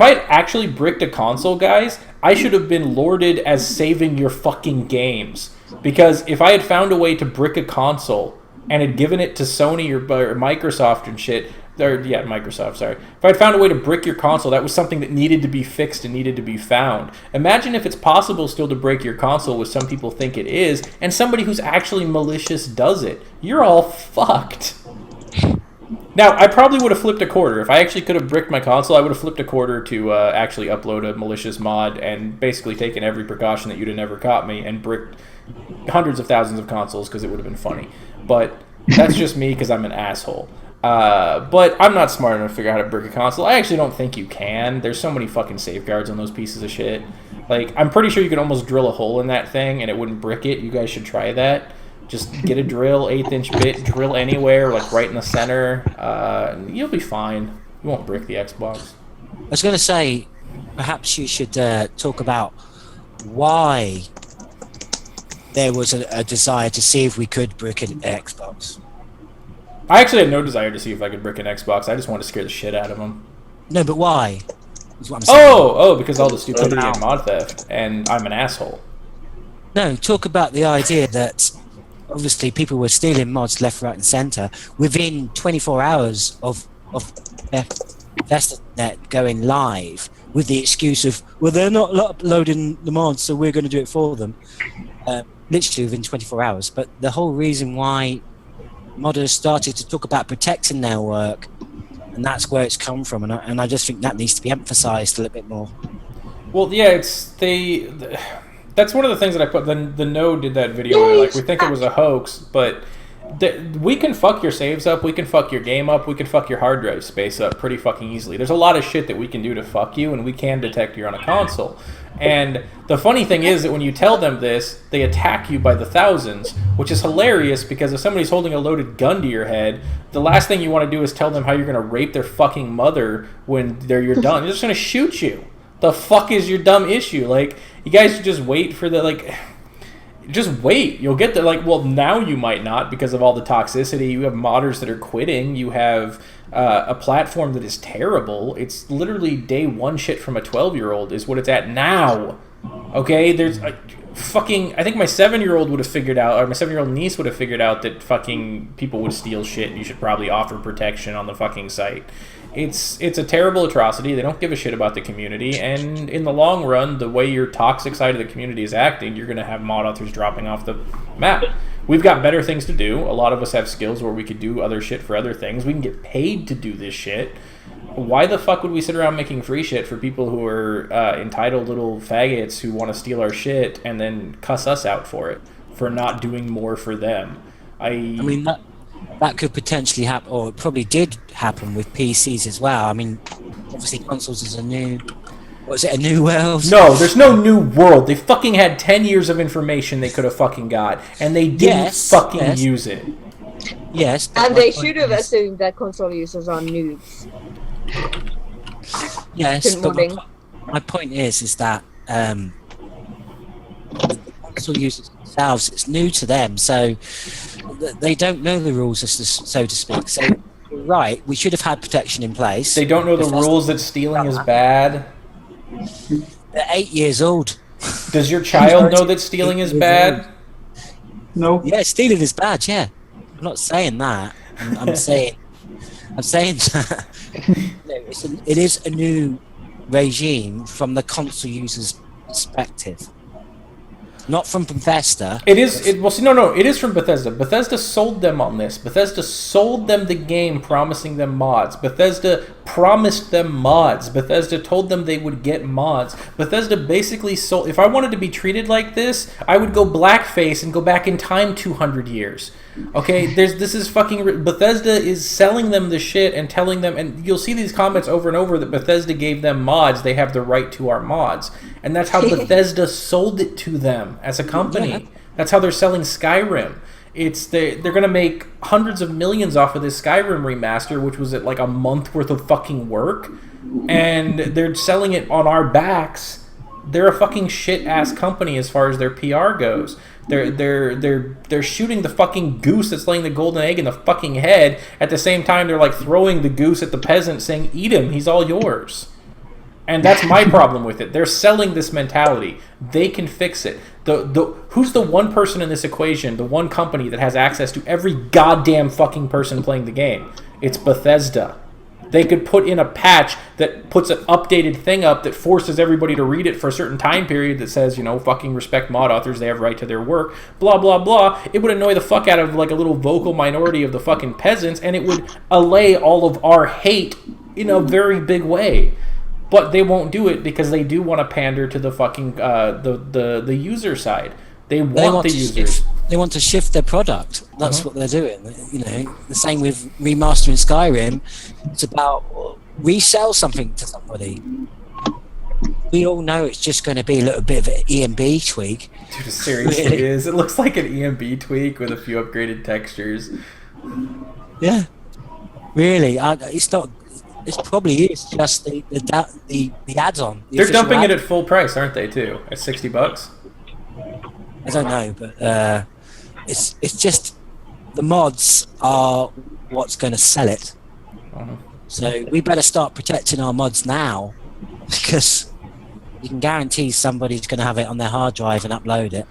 A: I had actually bricked a console, guys, I should have been lauded as saving your fucking games. Because if I had found a way to brick a console and had given it to Sony or Microsoft and shit, Microsoft, sorry. If I'd found a way to brick your console, that was something that needed to be fixed and needed to be found. Imagine if it's possible still to break your console, which some people think it is, and somebody who's actually malicious does it. You're all fucked. Now, I probably would have flipped a quarter. If I actually could have bricked my console, I would have flipped a quarter to actually upload a malicious mod and basically taken every precaution that you'd have never caught me and bricked hundreds of thousands of consoles because it would have been funny. But that's just me because I'm an asshole. But I'm not smart enough to figure out how to brick a console. I actually don't think you can. There's so many fucking safeguards on those pieces of shit. Like, I'm pretty sure you could almost drill a hole in that thing and it wouldn't brick it. You guys should try that. Just get a drill, 1/8-inch bit, drill anywhere, like right in the center. You'll be fine. You won't brick the Xbox.
E: I was going to say, perhaps you should talk about why there was a desire to see if we could brick an Xbox.
A: I actually had no desire to see if I could brick an Xbox. I just wanted to scare the shit out of them.
E: No, but why? Is what I'm saying.
A: Oh, because all the stupidity and mod theft, and I'm an asshole.
E: No, talk about the idea that obviously people were stealing mods left, right, and centre within 24 hours of Bethesda.net going live with the excuse of, well, they're not uploading the mods, so we're going to do it for them. Literally within 24 hours. But the whole reason why modders started to talk about protecting their work, and that's where it's come from, and I just think that needs to be emphasised a little bit more.
A: Well, yeah, that's one of the things that I put. The No did that video where, like, we think it was a hoax, but we can fuck your saves up, we can fuck your game up, we can fuck your hard drive space up pretty fucking easily. There's a lot of shit that we can do to fuck you, and we can detect you're on a console. And the funny thing is that when you tell them this, they attack you by the thousands, which is hilarious because if somebody's holding a loaded gun to your head, the last thing you want to do is tell them how you're going to rape their fucking mother when you're done. They're just going to shoot you. The fuck is your dumb issue? Like, you guys should just wait for the, like... Just wait. You'll get there. Like, well, now you might not because of all the toxicity. You have modders that are quitting. You have a platform that is terrible. It's literally day one shit from a 12-year-old is what it's at now. Okay? There's... fucking, I think my 7-year-old would have figured out, or my 7-year-old niece would have figured out that fucking people would steal shit and you should probably offer protection on the fucking site. It's a terrible atrocity. They don't give a shit about the community, and in the long run, the way your toxic side of the community is acting, you're going to have mod authors dropping off the map. We've got better things to do. A lot of us have skills where we could do other shit for other things. We can get paid to do this shit. Why the fuck would we sit around making free shit for people who are entitled little faggots who want to steal our shit and then cuss us out for it, for not doing more for them? I
E: mean, that could potentially happen, or it probably did happen with PCs as well. I mean, obviously consoles is a new world?
A: No, there's no new world. They fucking had 10 years of information they could have fucking got, and they didn't use it.
E: Yes.
D: And they should have assumed that console users are noobs.
E: Yes, but my point is that the console users themselves, it's new to them, so they don't know the rules, so to speak. So, you're right, we should have had protection in place.
A: They don't know the rules that stealing is bad.
E: They're 8 years old.
A: Does your child know that stealing is bad?
G: No.
E: Yeah, stealing is bad, yeah. I'm not saying that. I'm saying that it is a new regime from the console user's perspective, not from Bethesda.
A: It is. It is from Bethesda. Bethesda sold them on this. Bethesda sold them the game, promising them mods. Bethesda promised them mods. Bethesda told them they would get mods. Bethesda basically sold. If I wanted to be treated like this, I would go blackface and go back in time 200 years. Okay, this is fucking. Bethesda is selling them the shit and telling them, and you'll see these comments over and over that Bethesda gave them mods. They have the right to our mods, and that's how Bethesda sold it to them as a company. Yeah. That's how they're selling Skyrim. They're gonna make hundreds of millions off of this Skyrim remaster, which was like a month worth of fucking work, and they're selling it on our backs. They're a fucking shit ass company as far as their PR goes. They're shooting the fucking goose that's laying the golden egg in the fucking head. At the same time, they're like throwing the goose at the peasant, saying, "Eat him, he's all yours." And that's my problem with it. They're selling this mentality. They can fix it. Who's the one person in this equation, the one company that has access to every goddamn fucking person playing the game? It's Bethesda. They could put in a patch that puts an updated thing up that forces everybody to read it for a certain time period that says, fucking respect mod authors, they have right to their work, blah, blah, blah. It would annoy the fuck out of like a little vocal minority of the fucking peasants, and it would allay all of our hate in a very big way. But they won't do it because they do want to pander to the fucking the user side. They want the users.
E: They want to shift their product. That's what they're doing. The same with remastering Skyrim. It's about resell something to somebody. We all know it's just going to be a little bit of an EMB tweak.
A: Dude, it seriously is. It looks like an EMB tweak with a few upgraded textures.
E: Yeah, really. It's not. It probably is just the add-on.
A: They're dumping it at full price, aren't they? Too at $60.
E: I don't know, but it's just the mods are what's going to sell it. So we better start protecting our mods now, because you can guarantee somebody's going to have it on their hard drive and upload it.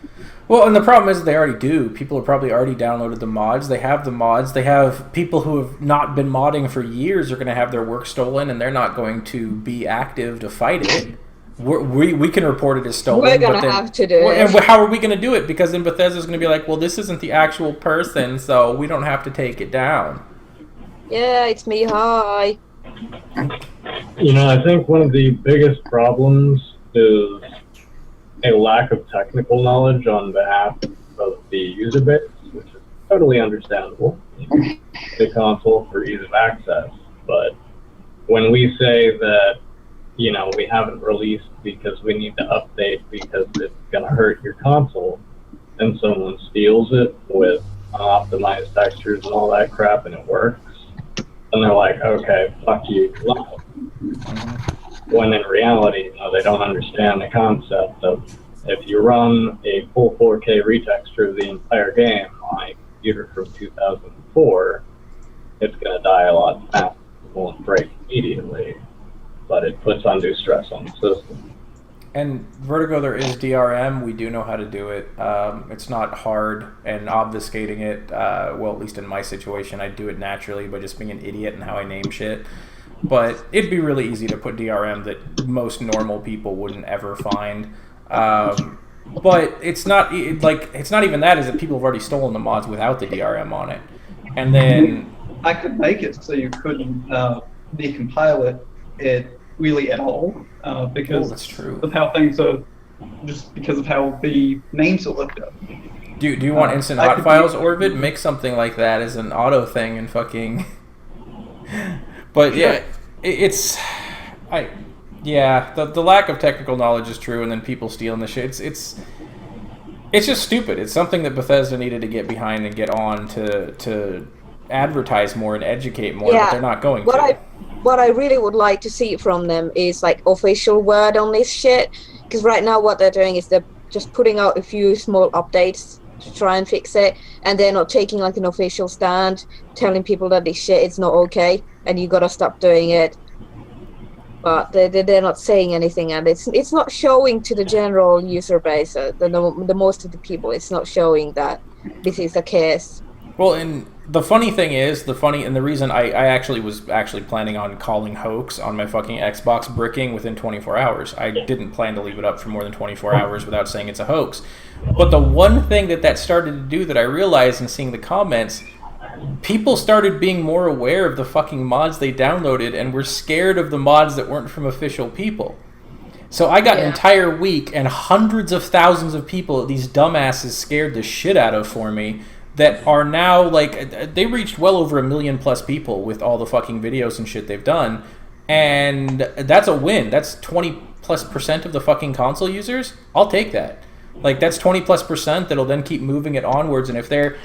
A: Well, and the problem is they already do. People have probably already downloaded the mods. They have the mods. They have people who have not been modding for years are going to have their work stolen, and they're not going to be active to fight it. We can report it as stolen.
D: We're going to have to do it.
A: And how are we going to do it? Because then Bethesda's going to be like, well, this isn't the actual person, so we don't have to take it down.
D: Yeah, it's me. Hi.
F: I think one of the biggest problems is a lack of technical knowledge on behalf of the user base, which is totally understandable. The console for ease of access. But when we say that, we haven't released because we need to update because it's going to hurt your console, and someone steals it with unoptimized textures and all that crap and it works, and they're like, okay, fuck you. When in reality, they don't understand the concept of if you run a full 4K retexture of the entire game on a computer from 2004, it's going to die a lot faster. It won't break immediately, but it puts undue stress on the system.
A: And Vertigo, there is DRM. We do know how to do it. It's not hard, and obfuscating it, well, at least in my situation, I do it naturally by just being an idiot in how I name shit. But it'd be really easy to put DRM that most normal people wouldn't ever find. But it's not it's not even that. Is that people have already stolen the mods without the DRM on it, and then
G: I could make it so you couldn't decompile it really at all because
A: that's true.
G: of how things are, just because of how the names are looked up.
A: Do you want instant hot files, Orvid? Make something like that as an auto thing and fucking. But yeah, the lack of technical knowledge is true, and then people stealing the shit. It's just stupid. It's something that Bethesda needed to get behind and get on to advertise more and educate more, but they're not going to.
D: What I really would like to see from them is like official word on this shit, because right now what they're doing is they're just putting out a few small updates to try and fix it, and they're not taking like an official stand telling people that this shit is not okay and you gotta stop doing it. But they're not saying anything, and it's not showing to the general user base, the most of the people. It's not showing that this is the case.
A: Well, and the funny thing is, and the reason I was planning on calling hoax on my fucking Xbox bricking within 24 hours. I didn't plan to leave it up for more than 24 hours without saying it's a hoax. But the one thing that started to do that I realized in seeing the comments, people started being more aware of the fucking mods they downloaded and were scared of the mods that weren't from official people. So I got an entire week and hundreds of thousands of people, these dumbasses scared the shit out of for me, that are now, like, they reached well over 1 million plus people with all the fucking videos and shit they've done. And that's a win. That's 20+% of the fucking console users. I'll take that. Like, that's 20+% that'll then keep moving it onwards. And if they're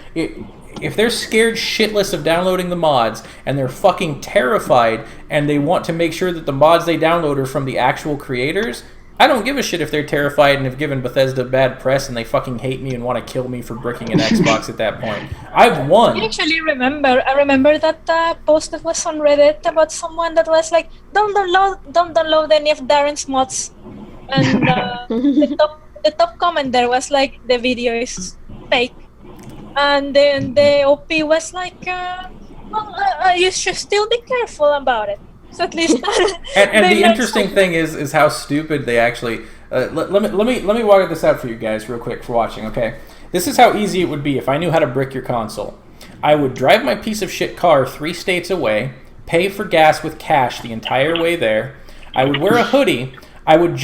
A: scared shitless of downloading the mods and they're fucking terrified and they want to make sure that the mods they download are from the actual creators, I don't give a shit if they're terrified and have given Bethesda bad press and they fucking hate me and want to kill me for bricking an Xbox at that point. I've won.
H: I actually remember that post that was on Reddit about someone that was like, don't download any of Darren's mods. And the top comment there was like, the video is fake. And then the OP was like, you should still be careful about it. So at least
A: and the interesting thing is how stupid they actually. Let me walk this out for you guys real quick for watching. Okay, this is how easy it would be if I knew how to brick your console. I would drive my piece of shit car 3 states away, pay for gas with cash the entire way there. I would wear a hoodie. I would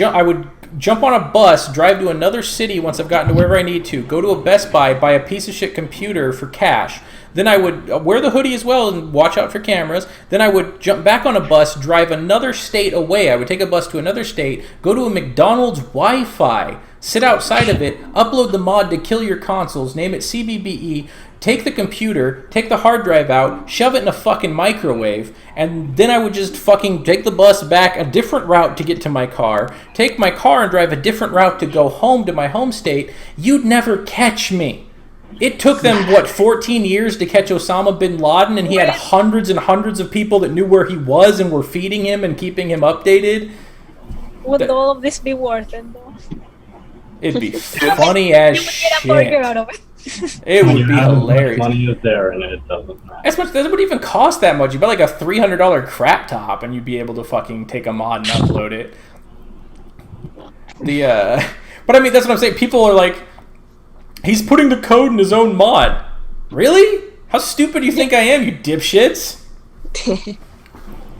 A: jump on a bus, drive to another city once I've gotten to wherever I need to, go to a Best Buy, buy a piece of shit computer for cash. Then I would wear the hoodie as well and watch out for cameras. Then I would jump back on a bus, drive another state away. I would take a bus to another state, go to a McDonald's Wi-Fi, sit outside of it, upload the mod to kill your consoles, name it CBBE, take the computer, take the hard drive out, shove it in a fucking microwave, and then I would just fucking take the bus back a different route to get to my car, take my car and drive a different route to go home to my home state. You'd never catch me. It took them, 14 years to catch Osama bin Laden, and he had hundreds and hundreds of people that knew where he was and were feeding him and keeping him updated.
H: Would all of this be worth it, though?
A: It'd be funny as shit.
H: You would get a burger out of it.
A: It would be hilarious.
F: Money is there, and it doesn't matter.
A: That wouldn't even cost that much. You buy like a $300 crap top, and you'd be able to fucking take a mod and upload it. But I mean, that's what I'm saying. People are like, he's putting the code in his own mod. Really? How stupid do you think I am, you dipshits?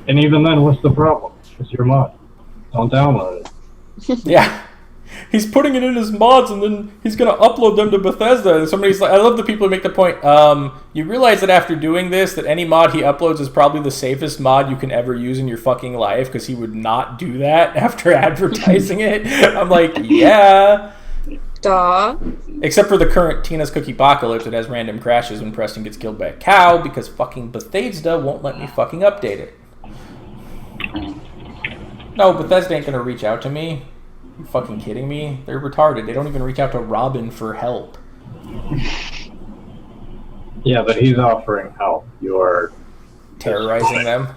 F: And even then, what's the problem? It's your mod. Don't download it.
A: Yeah. He's putting it in his mods, and then he's going to upload them to Bethesda. And somebody's like, I love the people who make the point, you realize that after doing this, that any mod he uploads is probably the safest mod you can ever use in your fucking life, because he would not do that after advertising it. I'm like, yeah.
D: Duh.
A: Except for the current Tina's Cookie Apocalypse, it has random crashes when Preston gets killed by a cow, because fucking Bethesda won't let me fucking update it. No, Bethesda ain't going to reach out to me. You fucking kidding me? They're retarded. They don't even reach out to Robin for help.
F: Yeah, but he's offering help. You're
A: terrorizing them.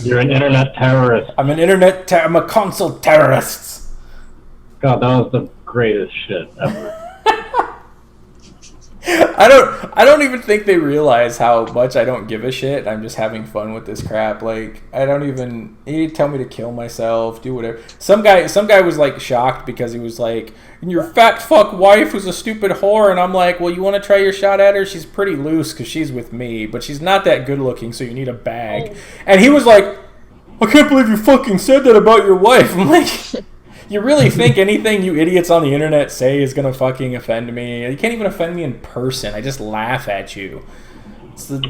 F: You're an internet terrorist.
A: I'm I'm a console terrorist.
F: God, that was the greatest shit ever.
A: I don't even think they realize how much I don't give a shit. I'm just having fun with this crap. Like, I don't even, he'd tell me to kill myself, do whatever. Some guy was like shocked because he was like, your fat fuck wife was a stupid whore, and I'm like, well, you want to try your shot at her? She's pretty loose because she's with me, but she's not that good looking, so you need a bag. And he was like, I can't believe you fucking said that about your wife. I'm like, you really think anything you idiots on the internet say is gonna fucking offend me? You can't even offend me in person. I just laugh at you. It's the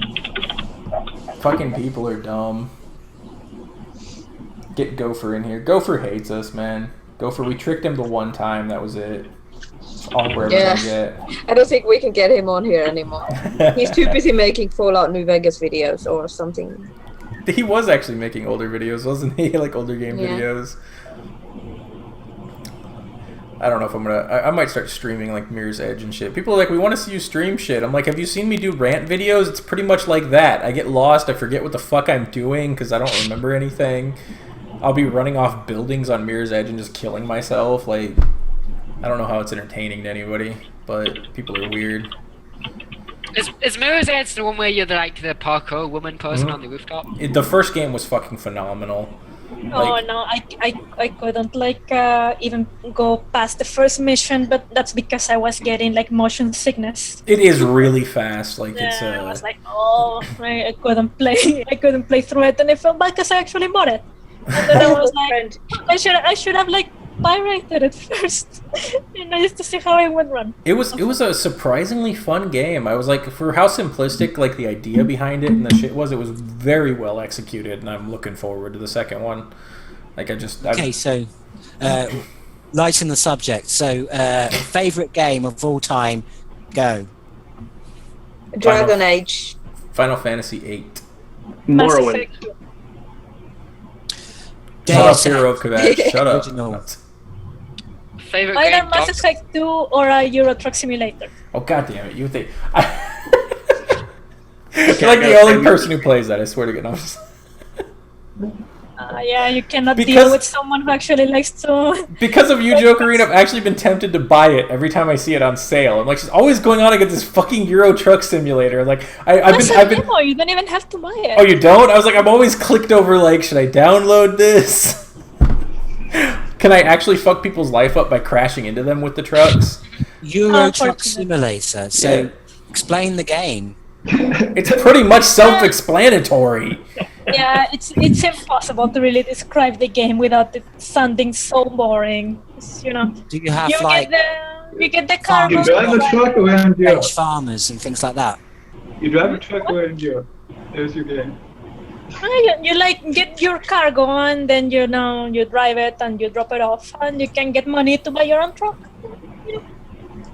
A: fucking people are dumb. Get Gopher in here. Gopher hates us, man. Gopher, we tricked him the one time. That was it. That's all we're ever gonna get.
D: I don't think we can get him on here anymore. He's too busy making Fallout New Vegas videos or something.
A: He was actually making older videos, wasn't he? Like older game videos. I don't know if I'm gonna. I might start streaming like Mirror's Edge and shit. People are like, we want to see you stream shit. I'm like, have you seen me do rant videos? It's pretty much like that. I get lost. I forget what the fuck I'm doing because I don't remember anything. I'll be running off buildings on Mirror's Edge and just killing myself. Like, I don't know how it's entertaining to anybody, but people are weird.
B: Is Mirror's Edge the one where you're like the parkour woman person on the rooftop?
A: The first game was fucking phenomenal.
H: Oh no, I couldn't like even go past the first mission, but that's because I was getting like motion sickness.
A: It is really fast. Like it's.
H: I was like, oh, I couldn't play. I couldn't play through it, and I felt bad because I actually bought it. And then I was like, I should have like pirated it first, just to see how it would run.
A: It was a surprisingly fun game. I was like, for how simplistic like the idea behind it and the shit was, it was very well executed, and I'm looking forward to the second one. Like
E: So lighten the subject. So favorite game of all time, go.
D: Dragon Age.
A: Final Fantasy VIII.
C: Morrowind.
A: Shut up, Hero of Kadash. Shut up.
B: Favorite
H: Either
B: game?
H: Mass Effect 2 or a Euro Truck Simulator.
A: Oh god damn it! You think you're like the only person who plays that? I swear to goodness.
H: Yeah, you cannot deal with someone who actually likes to.
A: Because of you, Jokerine, I've actually been tempted to buy it every time I see it on sale. I'm like, she's always going on against this fucking Euro Truck Simulator. Like, I've been.
H: No, you don't even have to buy it.
A: Oh, you don't? I was like, I'm always clicked over. Like, should I download this? Can I actually fuck people's life up by crashing into them with the trucks?
E: Euro Truck Simulator. So, explain the game.
A: It's pretty much self-explanatory.
H: Yeah, it's impossible to really describe the game without it sounding so boring. You know.
E: Do you have
H: you get the car.
G: You drive a truck around Europe.
E: Farmers and things like that.
G: You drive a truck around Europe. There's your game.
H: You like get your cargo on, then you drive it and you drop it off, and you can get money to buy your own truck.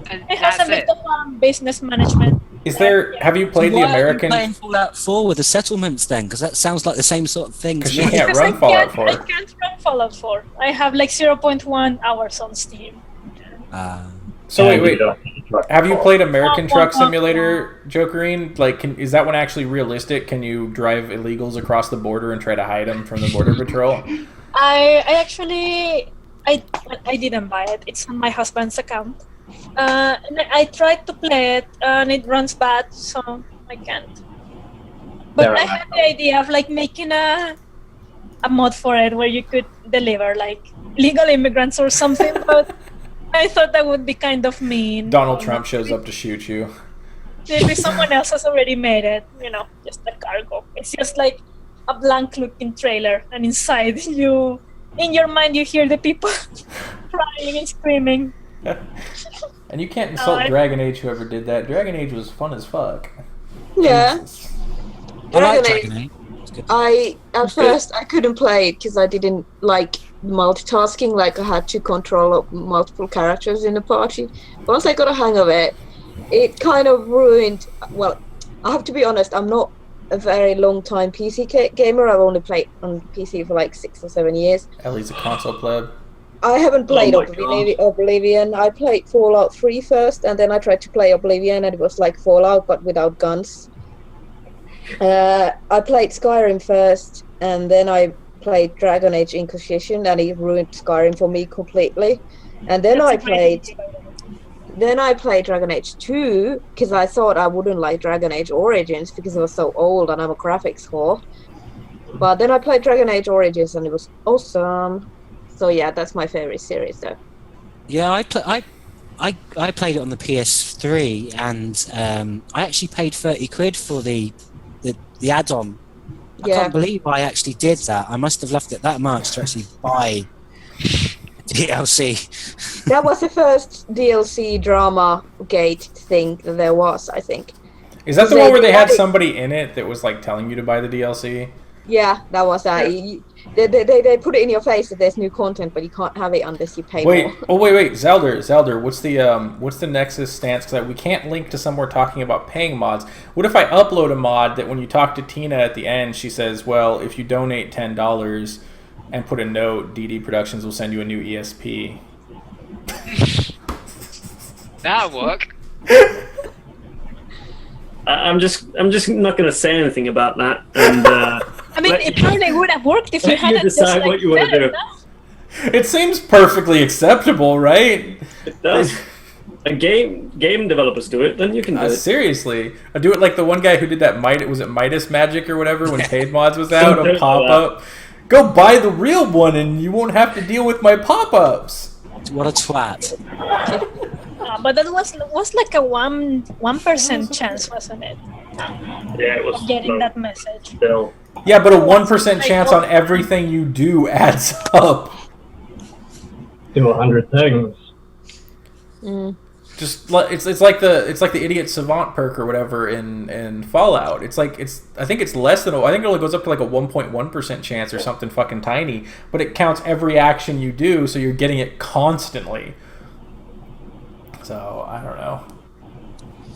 B: And
H: It has a bit of business management.
A: Is there? Have you played the American?
E: Why are you playing Fallout 4 with the settlements then? Because that sounds like the same sort of thing.
A: Because you can't run Fallout 4.
H: I can't run Fallout 4. I have like 0.1 hours on Steam.
A: So wait. Have you played American Truck Simulator, Jokerine? Like, is that one actually realistic? Can you drive illegals across the border and try to hide them from the border patrol?
H: I actually didn't buy it. It's on my husband's account. And I tried to play it and it runs bad, so I can't. But I had the idea of like making a mod for it where you could deliver like legal immigrants or something, but I thought that would be kind of mean.
A: Donald Trump shows up to shoot you.
H: Maybe someone else has already made it, just a cargo. It's just like a blank looking trailer, and inside in your mind you hear the people crying and screaming.
A: And you can't insult Dragon Age, whoever did that. Dragon Age was fun as fuck.
D: Yeah.
A: Jesus.
E: I like Dragon Age.
D: At first I couldn't play it because I didn't like multitasking. Like I had to control multiple characters in the party. Once I got a hang of it, it kind of ruined. Well, I have to be honest. I'm not a very long time PC gamer. I've only played on PC for like 6 or 7 years.
A: Ellie's a console pleb.
D: I haven't played Oblivion. I played Fallout 3 first, and then I tried to play Oblivion, and it was like Fallout but without guns. I played Skyrim first, and then I played Dragon Age Inquisition, and it ruined Skyrim for me completely. And then
H: That's
D: I
H: a great
D: played. Then I played Dragon Age 2 because I thought I wouldn't like Dragon Age Origins because it was so old and I'm a graphics whore. But then I played Dragon Age Origins and it was awesome. So yeah, that's my favorite series though.
E: Yeah, I played it on the PS3, and I actually paid 30 quid for the add-on. I
D: Yeah.
E: can't believe I actually did that. I must have loved it that much to actually buy DLC.
D: That was the first DLC drama gate thing that there was, I think.
A: Is that the one where they had somebody in it that was like telling you to buy the DLC?
D: Yeah, that was that. They put it in your face that there's new content, but you can't have it unless you pay more.
A: Wait, Zelder, what's the Nexus stance? Because we can't link to somewhere talking about paying mods. What if I upload a mod that when you talk to Tina at the end, she says, well, if you donate $10 and put a note, DD Productions will send you a new ESP.
B: That'll work.
C: I'm just not going to say anything about that. And
H: I mean, it probably would have worked if you
C: let you
H: hadn't
C: decide
H: just, like,
C: what you want to
H: said
C: do.
H: it, no?
A: It seems perfectly acceptable, right?
C: It does. A game developers do it, then you can do it.
A: Seriously, I do it like the one guy who did that Midas Magic or whatever when paid mods was out, a pop-up. Go buy the real one and you won't have to deal with my pop-ups.
E: What a twat.
H: But that was like a 1% chance, wasn't it?
C: Yeah, it was
H: Of getting that message.
C: still.
A: Yeah, but a 1% chance on everything you do adds up.
F: Do 100 things.
A: Just it's like the idiot savant perk or whatever in Fallout. I think it only goes up to like a 1.1% chance or something fucking tiny, but it counts every action you do, so you're getting it constantly. So I don't know.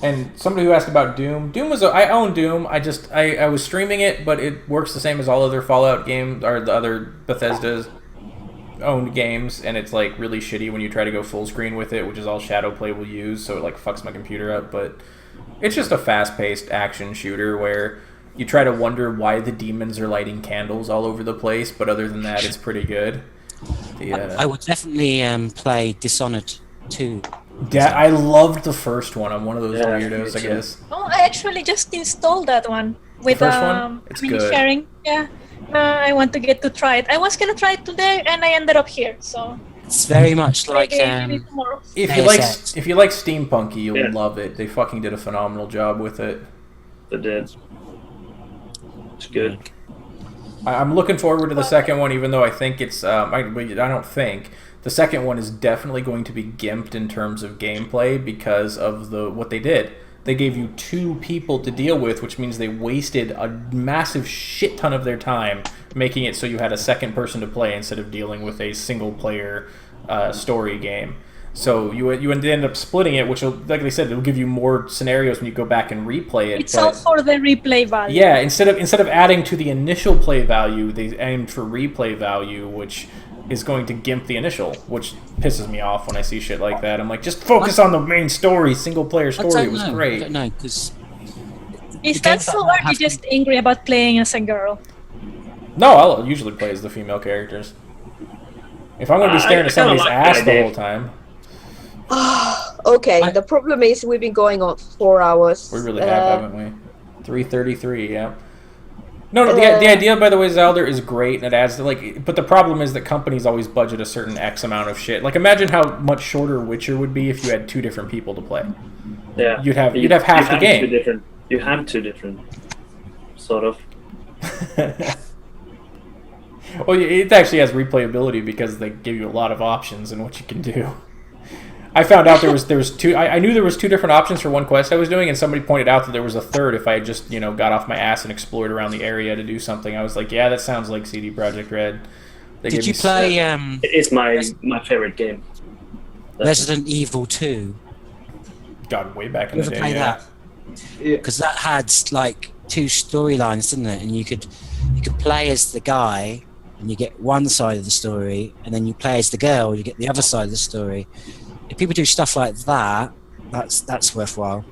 A: And somebody who asked about Doom. I own Doom. I was streaming it, but it works the same as all other Fallout games or the other Bethesda's owned games, and it's like really shitty when you try to go full screen with it, which is all Shadowplay will use, so it like fucks my computer up. But it's just a fast-paced action shooter where you try to wonder why the demons are lighting candles all over the place, but other than that, it's pretty good.
E: I would definitely play Dishonored 2.
A: Yeah, I loved the first one. I'm one of those weirdos, I guess.
H: Oh, I actually just installed that one with
A: First one? It's good.
H: sharing. Yeah, I want to get to try it. I was gonna try it today, and I ended up here. So
E: it's very much like
H: maybe tomorrow.
A: if you like steampunky, you'll love it. They fucking did a phenomenal job with it.
C: They did. It's good.
A: I'm looking forward to the second one, even though I think it's I don't think. The second one is definitely going to be gimped in terms of gameplay because of what they did. They gave you 2 people to deal with, which means they wasted a massive shit ton of their time making it so you had a second person to play instead of dealing with a single-player story game. So you end up splitting it, which, like they said, it'll give you more scenarios when you go back and replay it.
H: It's all for the replay value.
A: Yeah, instead of adding to the initial play value, they aimed for replay value, which is going to gimp the initial, which pisses me off when I see shit like that. I'm like, just focus on the main story, single-player story. It was great.
E: I don't know, because...
H: Is that so, or are you just angry about playing as a girl?
A: No, I'll usually play as the female characters. If I'm going to be staring at somebody's ass the whole time...
D: Okay, the problem is we've been going on for 4 hours.
A: We really have, haven't we? 3:33, yeah. No, the idea, by the way, Zelda, is great, and it adds to, but the problem is that companies always budget a certain X amount of shit. Like, imagine how much shorter Witcher would be if you had 2 different people to play.
C: Yeah.
A: You'd have half the game.
C: You have 2 different, sort of.
A: Well, it actually has replayability because they give you a lot of options in what you can do. I found out there was 2. I knew there was 2 different options for one quest I was doing, and somebody pointed out that there was a third if I had just got off my ass and explored around the area to do something. I was like, yeah, that sounds like CD Projekt Red.
E: Did you play?
C: It is my favorite game.
E: Resident Evil 2.
A: God, way back in the day.
E: Play that? Because that had like 2 storylines, didn't it? And you could play as the guy, and you get one side of the story, and then you play as the girl, you get the other side of the story. If people do stuff like that, that's worthwhile.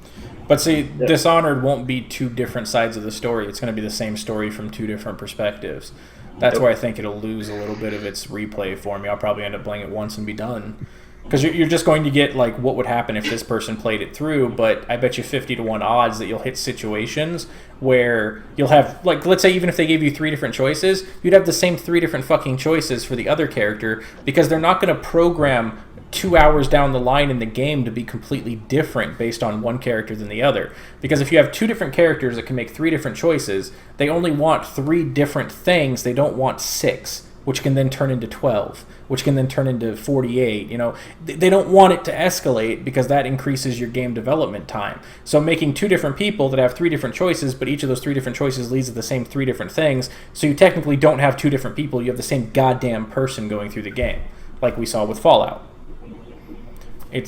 A: But see, Dishonored won't be two different sides of the story. It's going to be the same story from two different perspectives. That's where I think it'll lose a little bit of its replay for me. I'll probably end up playing it once and be done. Because you're just going to get, like, what would happen if this person played it through, but I bet you 50 to 1 odds that you'll hit situations where you'll have, like, let's say even if they gave you 3 different choices, you'd have the same 3 different fucking choices for the other character, because they're not going to program 2 hours down the line in the game to be completely different based on one character than the other. Because if you have 2 different characters that can make 3 different choices, they only want 3 different things, they don't want 6, which can then turn into 12, which can then turn into 48. You know, they don't want it to escalate because that increases your game development time. So making 2 different people that have 3 different choices, but each of those 3 different choices leads to the same 3 different things, so you technically don't have 2 different people, you have the same goddamn person going through the game, like we saw with Fallout.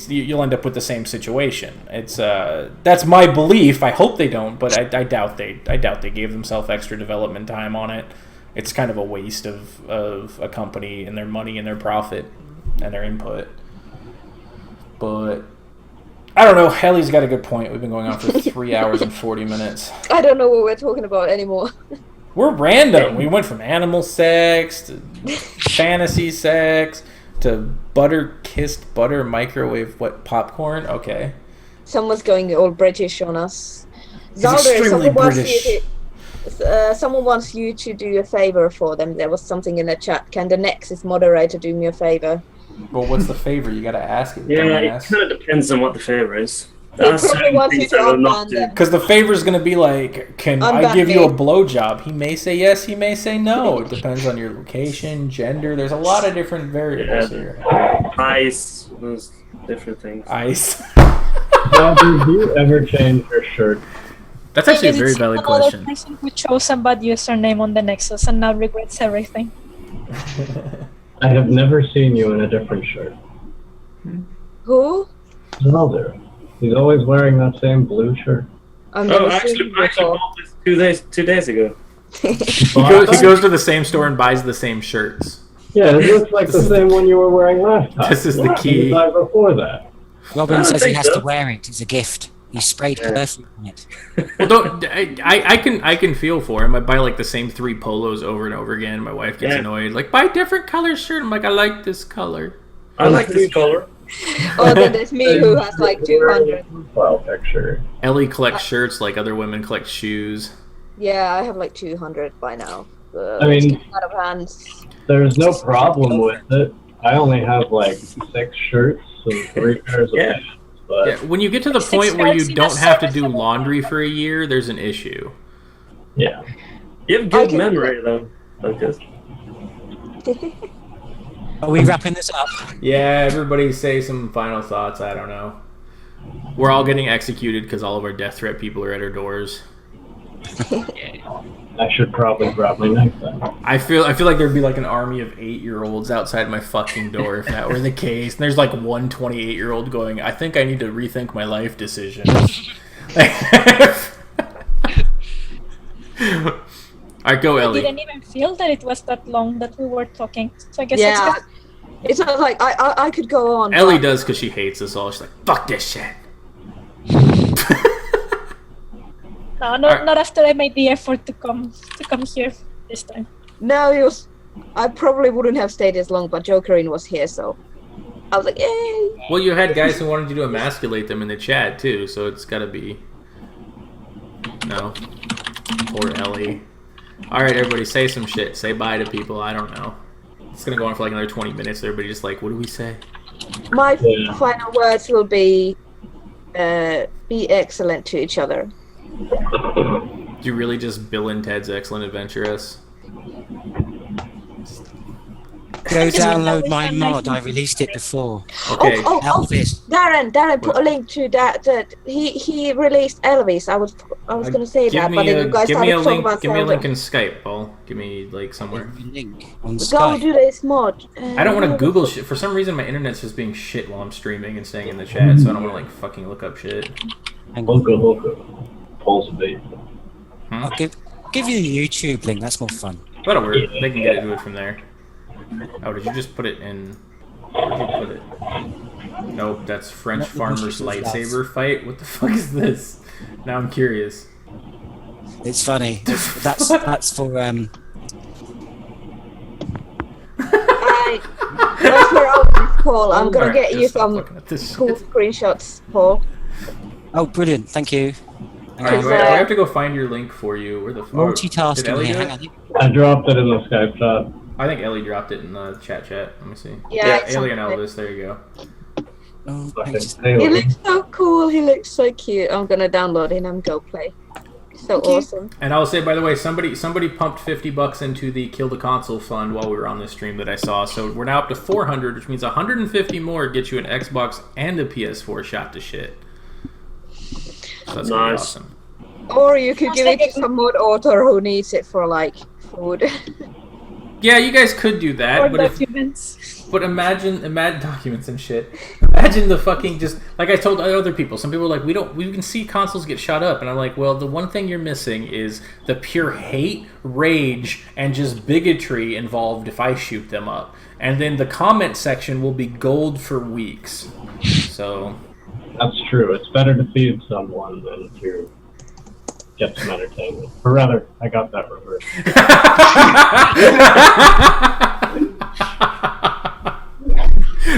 A: You'll end up with the same situation. It's that's my belief. I hope they don't, but I doubt they gave themselves extra development time on it. It's kind of a waste of a company and their money and their profit and their input. But I don't know. Ellie's got a good point. We've been going on for 3 hours and 40 minutes.
D: I don't know what we're talking about anymore.
A: We're random. We went from animal sex to fantasy sex to butter-kissed butter microwave popcorn. Okay.
D: Someone's going all British on us.
A: He's extremely British.
D: Someone wants you to do a favor for them. There was something in the chat. Can the Nexus moderator do me a favor?
A: Well, what's the favor? You gotta ask it.
C: Yeah, it kind of depends on what the favor is.
D: He probably wants you to unban them.
A: Because the favor's gonna be like, can I give you a blowjob? He may say yes, he may say no. It depends on your location, gender. There's a lot of different variables here.
C: Ice, those different things.
A: Ice.
F: Now, do you ever change your shirt?
A: That's actually a very valid question.
H: Another person who chose a bad username on the Nexus and now regrets everything.
F: I have never seen you in a different shirt.
D: Who?
F: Zelda. He's always wearing that same blue shirt.
C: Actually bought this 2 days ago.
A: He goes to the same store and buys the same shirts.
F: Yeah, it looks like the same one you were wearing last time.
A: This is the key.
F: The time before that.
E: Robin says he has to wear it. It's a gift. He sprayed perfume on it.
A: Well, I can feel for him. I buy like the same 3 polos over and over again. My wife gets annoyed. Like, buy a different color shirt. I'm like, I like this color.
C: I like this color.
D: Oh, then there's me who has like 200.
F: Profile picture.
A: Ellie collects shirts like other women collect shoes.
D: Yeah, I have like 200 by now.
F: I mean,
D: out of hands.
F: There's no problem with it. I only have like 6 shirts and 3 pairs of pants. But
A: yeah, when you get to the point where you don't have to do laundry for a year, there's an issue.
F: Yeah.
C: You have good memory, though, Lucas.
E: Are we wrapping this up?
A: Yeah, everybody say some final thoughts. I don't know. We're all getting executed because all of our death threat people are at our doors.
F: I should probably grab my knife then.
A: I feel like there'd be like an army of 8-year-olds outside my fucking door if that were the case. And there's like one 28-year-old going, I think I need to rethink my life decisions. Alright, go Ellie.
H: I didn't even feel that it was that long that we were talking. So I guess
D: it's not like I could go on.
A: Ellie does because she hates us all. She's like, fuck this shit.
H: No, not after I made the effort to come here this time.
D: No, I probably wouldn't have stayed as long, but Jokerine was here, so I was like, yay!
A: Well, you had guys who wanted you to emasculate them in the chat too, so it's gotta be no. Poor Ellie. Alright, everybody, say some shit. Say bye to people. I don't know. It's gonna go on for like another 20 minutes. Everybody just like, what do we say?
D: My final words will be excellent to each other.
A: Do you really just Bill and Ted's Excellent Adventurous?
E: Go download my mod. I released it before.
A: Okay.
D: Oh,
E: Elvis.
D: Darren, put a link to that. He released Elvis. I was gonna say that, but then you guys started talking about
A: Give me a link in Skype, Paul. Give me like somewhere.
E: Link on
D: Go
E: Skype.
D: do this mod.
A: I don't want to Google shit. For some reason, my internet's just being shit while I'm streaming and staying in the chat, so I don't want to like fucking look up shit.
F: Hoka. Pulse bait.
E: I'll give you the YouTube link. That's more fun.
A: That'll work. They can get it from there. Oh, did you just put it in? Where did you put it? Nope, that's French Farmer's lightsaber fight. What the fuck is this? Now I'm curious.
E: It's funny. That's for
D: Once we're over this call, I'm gonna
A: Alright,
D: get you
A: just stop
D: some
A: looking at this
D: cool
A: shit.
D: screenshots, Paul.
E: Oh, brilliant! Thank you.
A: Alright, do I have to go find your link for you? Where the fuck? Did
E: Multitasking
A: Ellie
E: here.
A: do
E: Hang
A: it?
E: on.
F: I dropped it in the Skype chat.
A: I think Ellie dropped it in the chat. Let me see.
D: Yeah, it's
A: Alien
D: on there.
A: Elvis. There you go.
E: Oh,
F: Fucking
E: thanks.
D: He
F: Taylor.
D: looks so cool. He looks so cute. I'm gonna download it and go play. So awesome.
A: And I'll say, by the way, somebody pumped $50 into the Kill the Console fund while we were on this stream that I saw. So we're now up to 400, which means 150 more gets you an Xbox and a PS4 shot to shit. So that's gonna be
C: Nice.
A: awesome.
D: Or you could give it to some mod author who needs it for like food.
A: Yeah, you guys could do that,
H: Or
A: but imagine documents and shit. Imagine the fucking just like I told other people. Some people are like, we can see consoles get shot up, and I'm like, well, the one thing you're missing is the pure hate, rage, and just bigotry involved if I shoot them up. And then the comment section will be gold for weeks. So
F: That's true. It's better to feed someone than to get some entertainment. Or rather, I got that reversed.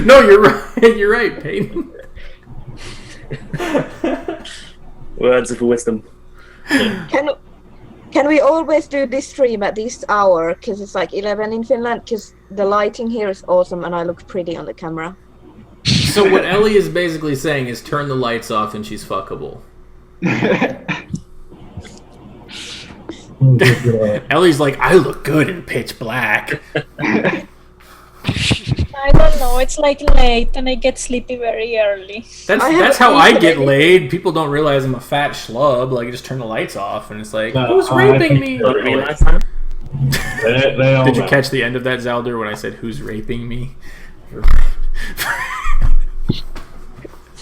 A: No, you're right. You're right, Peyton.
C: Words of wisdom.
D: Can we always do this stream at this hour? Because it's like 11 in Finland. Because the lighting here is awesome and I look pretty on the camera.
A: So what Ellie is basically saying is turn the lights off and she's fuckable. Ellie's like, I look good in pitch black.
H: I don't know. It's like late and I get sleepy very early.
A: That's how I get laid. People don't realize I'm a fat schlub. Like, just turn the lights off and it's like, who's raping me?
C: Don't realize that.
F: They all
A: Did you
F: know.
A: catch the end of that, Zaldur, when I said, who's raping me?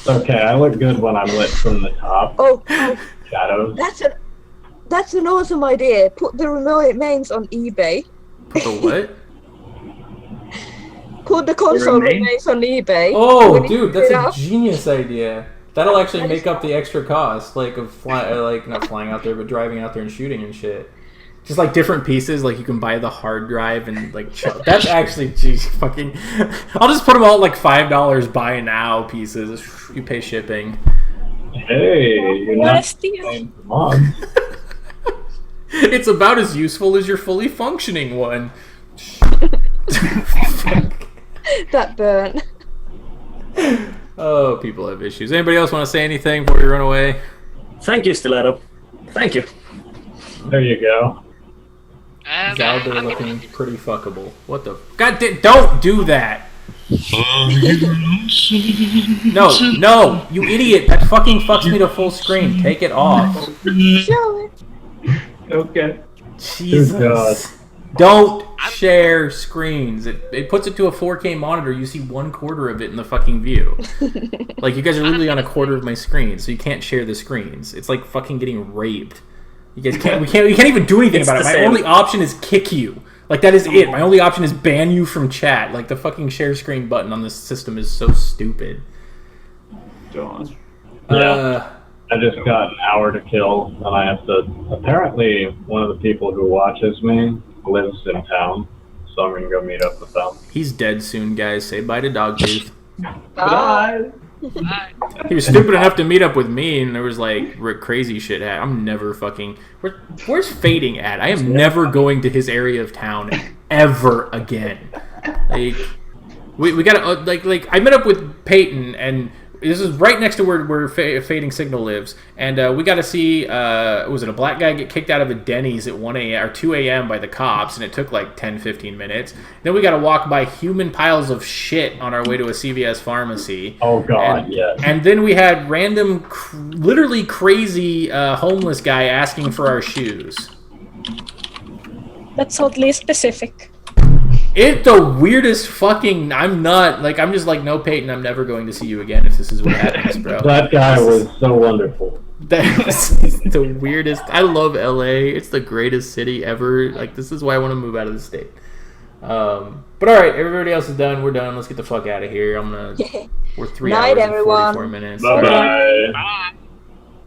F: Okay, I look good when I'm lit from the top.
D: Oh,
F: Shadows.
D: that's an awesome idea. Put the remains on eBay.
A: Put the what?
D: Put the console
C: remains?
D: remains on eBay.
A: Oh,
D: When you
A: dude,
D: put
A: that's
D: it
A: a
D: up-
A: genius idea. That'll actually make up the extra cost, like of not flying out there, but driving out there and shooting and shit. Just like different pieces, like you can buy the hard drive and like that's actually fucking. I'll just put them all at like $5 buy now pieces. You pay shipping.
F: Hey, you're
H: What a
F: not
H: steal.
F: playing for mods.
A: It's about as useful as your fully functioning one.
D: That burn.
A: Oh, people have issues. Anybody else want to say anything before we run away?
C: Thank you, Stiletto. Thank you.
F: There you go.
A: Zaldur looking pretty fuckable. What the? God, don't do that. No, you idiot! That fucking fucks me to full screen. Take it off.
D: Show it.
G: Okay.
A: Jesus. Don't share screens. It puts it to a 4K monitor. You see 1/4 of it in the fucking view. Like, you guys are literally on 1/4 of my screen, so you can't share the screens. It's like fucking getting raped. You guys can't. We can't even do anything
C: It's
A: about it.
C: the
A: My
C: same.
A: only option is kick you. Like, that is it. My only option is ban you from chat. Like, the fucking share screen button on this system is so stupid.
G: John.
F: Yeah. I just got an hour to kill, and I have to. Apparently, one of the people who watches me lives in town, so I'm gonna go meet up with them.
A: He's dead soon, guys. Say bye to Dogtooth.
G: Bye.
A: He was stupid enough to meet up with me, and there was like crazy shit. I'm never fucking. Where's Fading at? I am never going to his area of town ever again. Like, we gotta like I met up with Peyton, and this is right next to where Fading Signal lives, and we got to see was it a black guy get kicked out of a Denny's at 1 a.m. or 2 a.m. by the cops, and it took like 10-15 minutes. Then we got to walk by human piles of shit on our way to a CVS pharmacy.
F: Oh God, yes.
A: And then we had random, literally crazy homeless guy asking for our shoes.
H: That's oddly specific.
A: It's the weirdest fucking. I'm just like, no, Peyton, I'm never going to see you again if this is what happens, bro.
F: That guy was so wonderful.
A: That's the weirdest. I love LA. It's the greatest city ever. Like, this is why I want to move out of the state. But all right, everybody else is done. We're done. Let's get the fuck out of here. We're 3
D: Night,
A: hours and 44
D: everyone.
A: minutes.
F: Bye bye.
B: Bye.